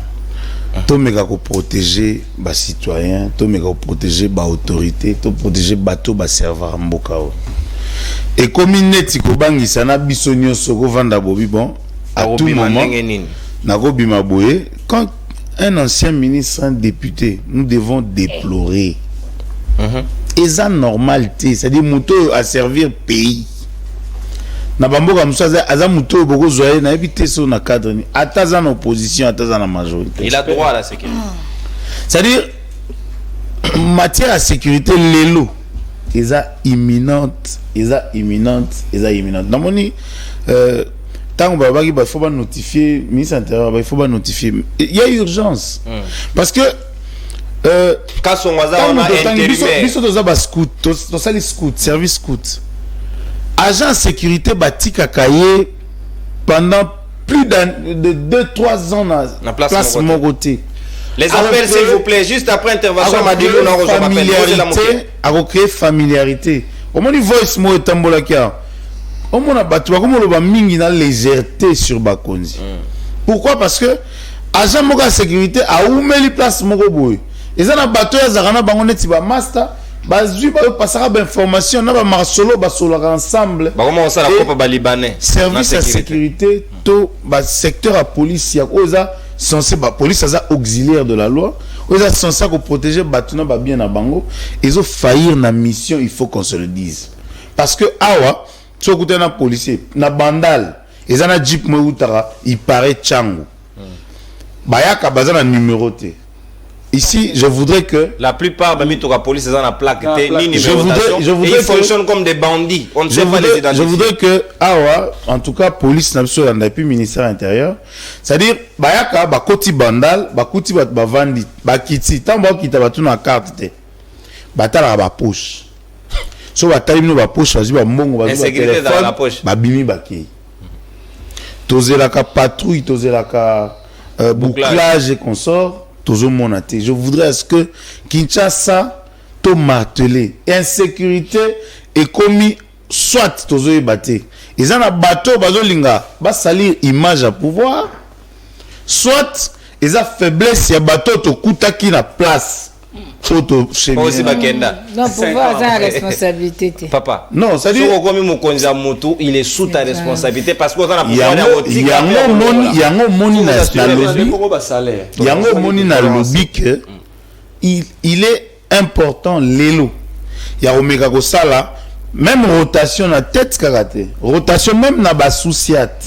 E: To meka ko protéger ba citoyens, to meka ko protéger ba autorité, to protéger bato ba serveur mboka. Et comme neti ko bangisa na biso nyonso ko vanda bobi bon à tout moment na ko bima boye quand un ancien ministre un député nous devons déplorer et ça normalité c'est-à-dire muto à servir pays na bamboka musaza aza muto boko zoye na éviter so na cadre ni ataza na opposition ataza na majorité
A: il a droit à la sécurité
E: c'est-à-dire matière à sécurité lelo eza imminente. Namoni tant babaki ba faut pas notifier ministre intérieur il faut pas notifier. Il y a urgence. Parce que
A: Kasongaza on a intérimaire.
E: Biso toza ba scout, to sali scout, service scout. Agent sécurité batika kaye pendant plus de 2-3 ans na place Mogoté.
A: Les appels s'il vous plaît juste après intervention Madilou na rezo
E: familiarité, a recréer familiarité. Au moins voice mo etambola kia. Au moins batu ba komo loba mingi na légèreté sur Bakonzi. Pourquoi? Parce que agent moka sécurité a oumeli place moko boy. Eza na bato ya zakana bango neti ba master bazui ba passera ba information na ba marsolo ba solo ensemble.
A: Ba comment ça la copa ba libanais.
E: Service à sécurité to ba secteur à police ya oza censé ba police ça auxiliaire de la loi. Oza censé ko protéger batuna ba bien na bango. Ils ont faillir na mission, il faut qu'on se le dise. Parce que awa so kuta na policier na bandal ezana jeep mo utara il paraît changu. Bayaka bazana numéroté. ici, je voudrais que...
A: La plupart de la police sont dans la plaque.
E: Je voudrais
A: ils fonctionnent comme des bandits. On ne sait pas les identifier.
E: Je voudrais que, en tout cas, police n'a pas pu ministère intérieur. C'est-à-dire, bayaka, bakoti bandal, bakoti bavandi, bakiti, tant que kita batu na carte, batala ba poche. So batali no ba poche, bazi ba mbongo, bazi ba téléphone,
A: dans la poche.
E: Babimi baki. Tozelaka patrouille, tozelaka bouclage et consort. Je voudrais est-ce que Kinshasa to martelé insécurité est commis soit tozo ebaté ils ont un bateau bazolinga ba salir image à pouvoir soit ils ont faiblesse ya bateau to kutaki na place photo chez
A: moi aussi bakenda
B: non pouvoir ça responsabilité
E: papa non ça dit
A: comme mokonza moto il est sous ta responsabilité parce que on a
E: pouvoir yango moni na lobby que il est important lelo ya omeka ko sala même rotation na tête karaté rotation même na ba souciat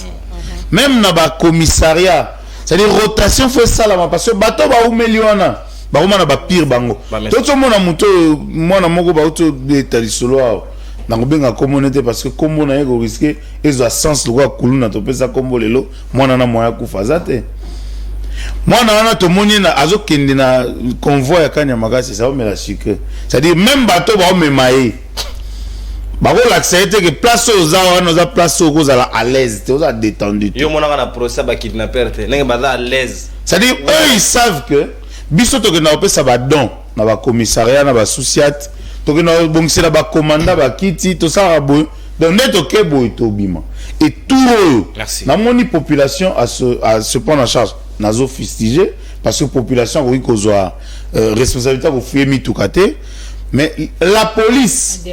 E: même na ba commissariat c'est-à-dire rotation fait ça là parce que bateau ba umeliona ba na ba pire bango toto mona moto mona moko ba auto etalisolo na kobenga communauté parce que kombo na yeko risquer ezo sens lo kwa kuluna to pesa kombo lelo mwana na moya kufa zate mwana wana to moni na azokende na convoi ya Kanyamagasi ça va me la sucre c'est-à-dire même bateau ba omemaye ba ko l'accepter que place aux wana za place aux à l'aise te aux détendu
A: yo mona na procès ba kidnapper te nenge ba à l'aise
E: c'est-à-dire eux ils savent que biso to que na opesa ba don na ba commissariat na ba souciat to que na bongisi na ba commandant ba kiti to ça boy donc net OK boy to bima et tout na moni population à se prendre en charge nazo fustigé parce que population oui kozwa responsabilité ko fuemi tout côté mais la police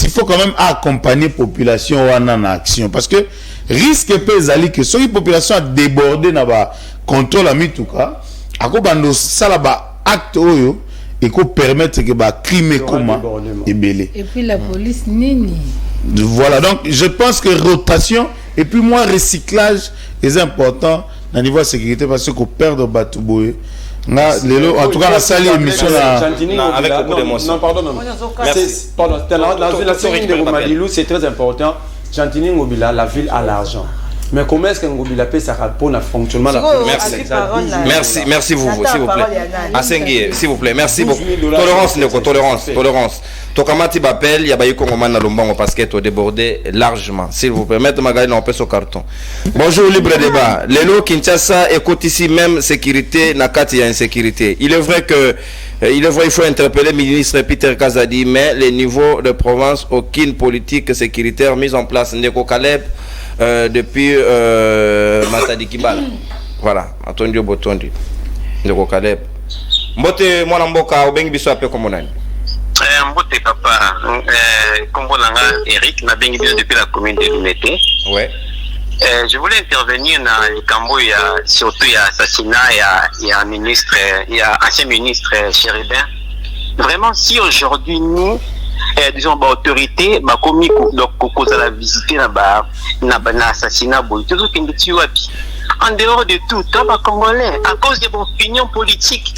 E: il faut quand même accompagner population wana na action parce que risque peut zali que si population a débordé na ba contrôle amituka akobando sala ba acte oyo et qu'on permettre que ba crime coma ebelé
B: et puis la police nini
E: voilà donc je pense que rotation et puis moins recyclage est important au niveau de sécurité parce que qu'on perd Batouboé en tout cas la salle émission
A: avec beaucoup d'émotion
D: non pardon la série de Romadilou c'est très important. Chantini Ngobila la ville a l'argent. Mais comment est-ce que Ngobila paie sa rapport à fonctionnement de la
A: police? Merci vous, s'il vous plaît. Asengi, s'il vous plaît, merci beaucoup. Tolérance. Tokamati Bapel, il y a Bayi Kongoman na Lombango parce qu'elle est débordé largement. S'il vous plaît, mettez Magali on passe au carton. Bonjour, libre débat. Lelo Kinshasa écoute ici même sécurité, Nakati y a insécurité. Il est vrai, il faut interpeller le ministre Peter Kazadi, mais les niveaux de province, aucune politique sécuritaire mise en place. Ndeko Kaleb, depuis Matadi Kibala. Voilà, Antonio Botondi. Ndeko Kaleb. Mbote mwana mboka obengi biso ape komonani.
F: Mbote papa, Kombo Langa Eric, m'a bengi biso depuis la commune de Lumete.
A: Ouais.
F: Je voulais intervenir dans le Cambo, surtout il y a assassinat, il y a un ministre, il y a ancien ministre Chéribin. Vraiment, si aujourd'hui nous, disons, autorité, commis donc cause à la visiter na assassinat, toujours qu'il en dehors de tout, les Congolais, à cause de vos opinions politiques,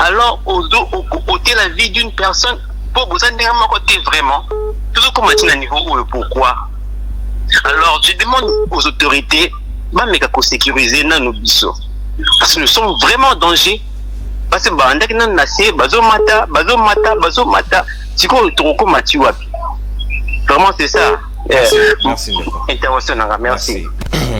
F: alors ôter la vie d'une personne, pour vous en côté vraiment, toujours comme à niveau pourquoi. Alors, je demande aux autorités, de sécuriser nos bisous. Parce que nous sommes vraiment en danger. Parce que vraiment, c'est ça.
A: Merci.
F: Intervention, merci.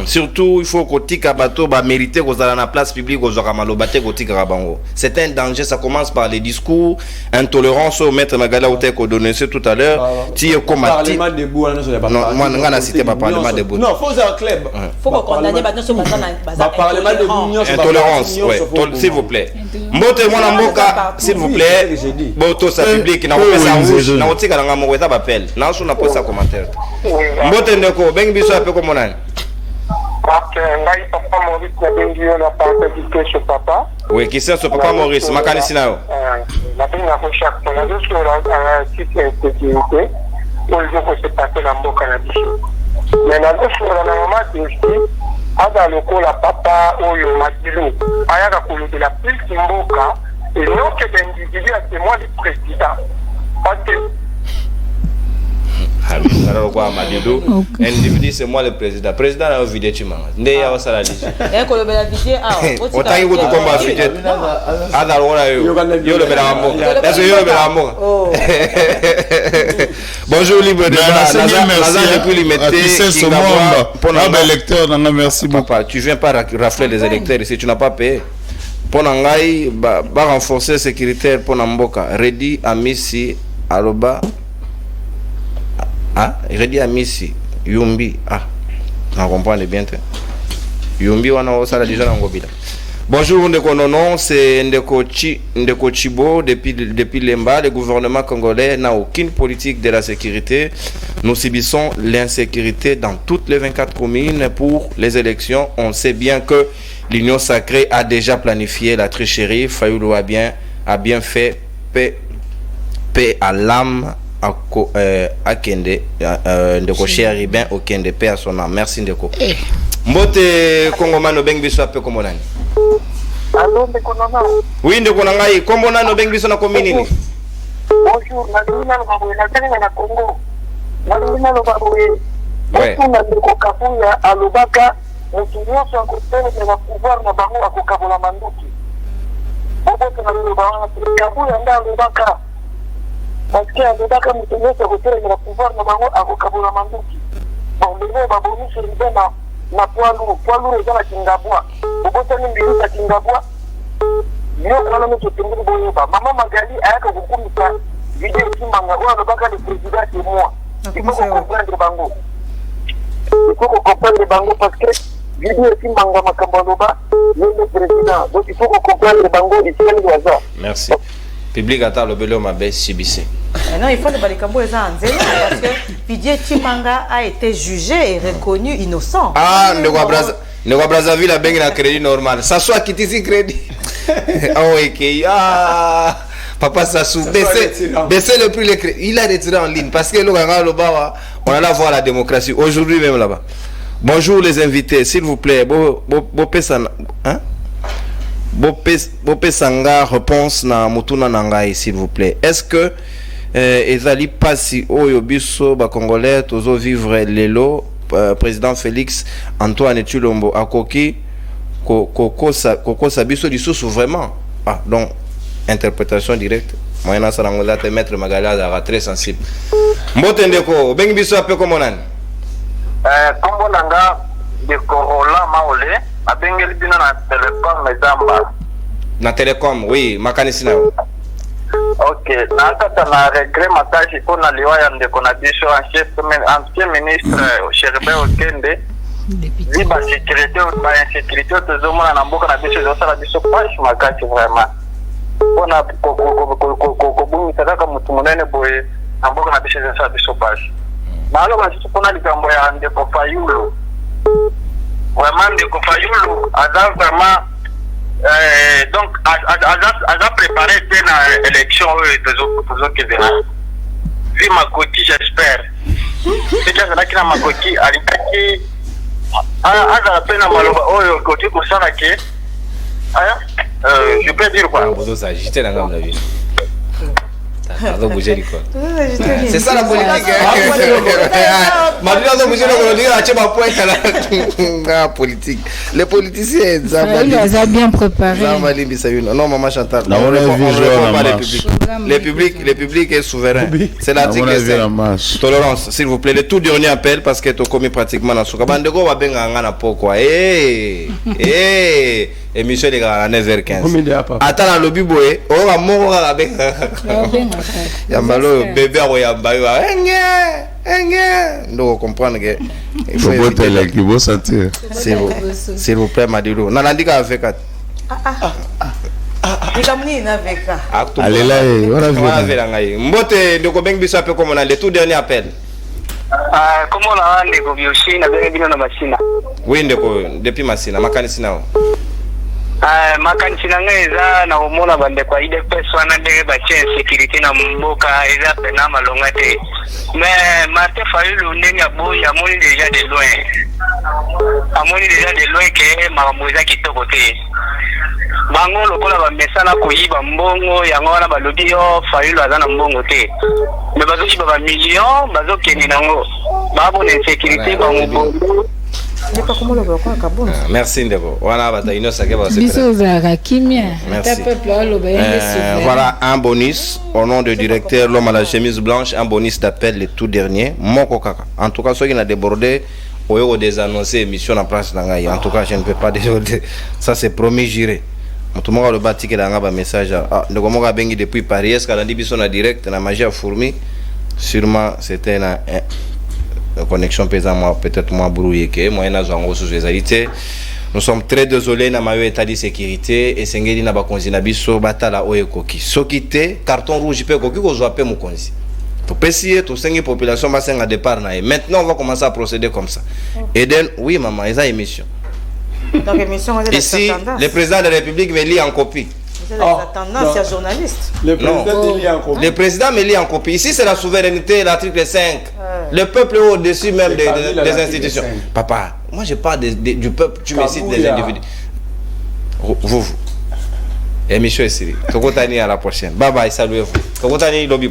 A: Surtout, il faut que Tikabato mérite qu'on ait la place publique aux Oramalobate Kotikarabango. C'est un danger, ça commence par les discours, intolérance au maître Magala Ote qu'on donnait tout à l'heure.
D: Parlement debout,
A: non, moi, on a cité pas parlement debout.
D: Non, faut un club.
C: Faut qu'on condamne maintenant ce
D: parlement debout.
A: Intolérance, s'il vous plaît. Mbote mwana mboka, s'il vous plaît. Boto sa public, na opesa rouge, na otika na ngamoweza bapel. Na sous na posa commentaire. Mbote ndeko, bengi biso ape ko monani.
G: Ngai papa Maurice na bengi yo na participer chez papa.
A: Oui, qui c'est ce papa Maurice makanisi nayo.
G: Na bengi na koshak na juste la site sécurité pour les gens se passer na mboka na biso. Mais na juste la maman aussi aza lokola papa oyo Madilu ayaka kolobela plus mboka et non que d'individu à témoin du président parce que
A: alors quoi Madilu individu c'est moi le président a vidé Chimanga ndé ya wasala liji
C: kolobela vidé
A: otangi kutu komba vidé ada lona yo le bela mboka est-ce yo le bela mboka bonjour libre de merci depuis limité
E: pour l'électeur merci
A: beaucoup tu viens pas rafler les électeurs ici tu n'as pas payé pour ngai ba renforcer sécurité pour mboka Redi Amisi aloba Redi Amisi Yumbi on comprend bien Yumbi wana osala déjà ngobila. Bonjour Ndeko Nonon, c'est Ndeko Chibo depuis Lemba. Le gouvernement congolais n'a aucune politique de la sécurité. Nous subissons l'insécurité dans toutes les 24 communes pour les élections. On sait bien que l'Union sacrée a déjà planifié la tricherie. Fayoulou a bien fait paix à l'âme à Kende, Ndeko Chéribin au Kende, paix à son âme. Merci Ndeko. Mbote Kongomano Beng biso ape komonani.
G: Allô Ndeko Nana.
A: Oui Ndeko Nangai, kombo nano Beng biso na komini ni.
G: Bonjour, Nadina Lobaboye, Nadina na Congo. Nadina Lobaboye.
A: Ouais.
G: Na Ndeko Kabuya alobaka mutunyoso akopele na pouvoir na bango akokabola manduki. Bobo na Lobaboye Kabuya nda alobaka. Parce que alobaka mutunyoso akopele na pouvoir na bango akokabola manduki. Bon, lelo baboni sur libena na poids lourd eza na Kingabwa. Bokosani mbili za Kingabwa. Yo kana mtu tunguru boyoba. Mama Magali ayaka kukumika video kimanga oyo alobaka le président c'est moi. Il faut comprendre bango. Il faut comprendre bango parce que video kimanga makambo aloba le président. Donc il faut comprendre bango ici ni waza.
A: Merci. Public ata lobelo mabe CBC.
C: Non, il faut que les Cambo parce que Didier Chimanga a été jugé et reconnu innocent.
A: Ndeko Brazzaville a bien un crédit normal. Ça soit qui t'ici crédit. Papa Sassou, baissez le prix les crédits. Il a retiré en ligne parce que on allait voir la démocratie aujourd'hui même là-bas. Bonjour les invités, s'il vous plaît. Bopé Sanga réponse na Mutuna Nangai s'il vous plaît. Est-ce que ezali pasi oyo biso ba congolais tozo vivre lelo président Félix Antoine Tshilombo akoki kokosa biso lisusu vraiment donc interprétation directe moyena sarangola te maître Magala a très sensible mbote ndeko bengi biso ape komonani
G: kombo nanga de Corolla Maole abengeli bino na Telecom Mezamba
A: na Telecom oui makanisi na
G: ok nakata na regret mataji pona liwaya ndeko na biso ancien ministre Chéribin Okende liba sécurité tozomona na mboka na biso ezosala biso page makasi vraiment pona kobungisa kaka mutu munene boye na mboka na biso ezosala biso page naloba biso pona likambo ya ndeko Fayulu vraiment ndeko Fayulu aza vraiment donc a préparé une élection qui verra. Vu Makoti, j'espère. C'est déjà là qu'il a Makoti, Alikaki, a peine à Maloba, oh, côté pour ça, je peux dire quoi?
A: Vous vous agitez dans la vie. C'est ça la politique. La politique. Les politiciens,
B: ils ont bien préparé.
A: Non, maman Chantal. Le public est souverain. C'est l'article 5. Tolérance, s'il vous plaît. Le tout dernier appel parce que tu as commis pratiquement dans ce cas. Bandego va bien gagner pourquoi. Émission les gars à 9h15. Attends le lobby boy. On va mourir avec. Yambalo bébé à Yambayo. Donc comprendre que
E: il faut voter là qui va sentir.
A: S'il vous plaît Madilo. Nalandika avec
E: allez là,
A: on va Mbote ndeko bengi biso ape comme on a le tout dernier appel.
G: Comment on a ndeko bioshi na bengi bino na machina.
A: Oui ndeko depuis Masina makanisi nao.
G: makanisi na ngai eza na komona bandeko ya idps wana ndenge batie insécurité na mboka eza pena malonga te mais Martin Fayulu ndenge aboyi amoni déjà de loin ke makambo eza kitoko te bango lokola bamesana koyiba mbongo yango wana balobi yo Fayulu aza na mbongo te mais bazoyiba bamillion bazokende nango babona insécurité bango bongo.
A: Merci Ndeko. Voilà, voilà un bonus au nom du directeur l'homme à la chemise blanche, un bonus d'appel le tout dernier. Moko kaka. En tout cas, ceux qui n'ont débordé, au désannoncé émission en place d'Angaï. En tout cas, je ne peux pas déborder. Ça c'est promis juré. Tout le monde a le bâti qui a un message. Ah, nous avons bengi depuis Paris. Est-ce qu'on a dit que son direct, la magie a fourmi. Sûrement, c'était un connexion pesant peut-être moins brouillée que moi nous sommes très désolés na mayo état de sécurité et sengeli na bakonzi na biso batala oye koki sokité carton rouge pe koki ko zoape mokonzi to pesier to sengi population basenga départ na. Maintenant on va commencer à procéder comme ça. Eden oui maman eza émission
C: donc émission
A: ici le président de la République me lit en copie.
C: Tendance, c'est journaliste.
D: Le président lit en copie.
A: Le président me lit en copie. Ici, c'est la souveraineté, l'article 5. Le peuple est au-dessus même des institutions. 5. Papa, moi je parle du peuple, tu me cites des individus. Vous. Émission est série. À la prochaine. Bye bye, saluez-vous.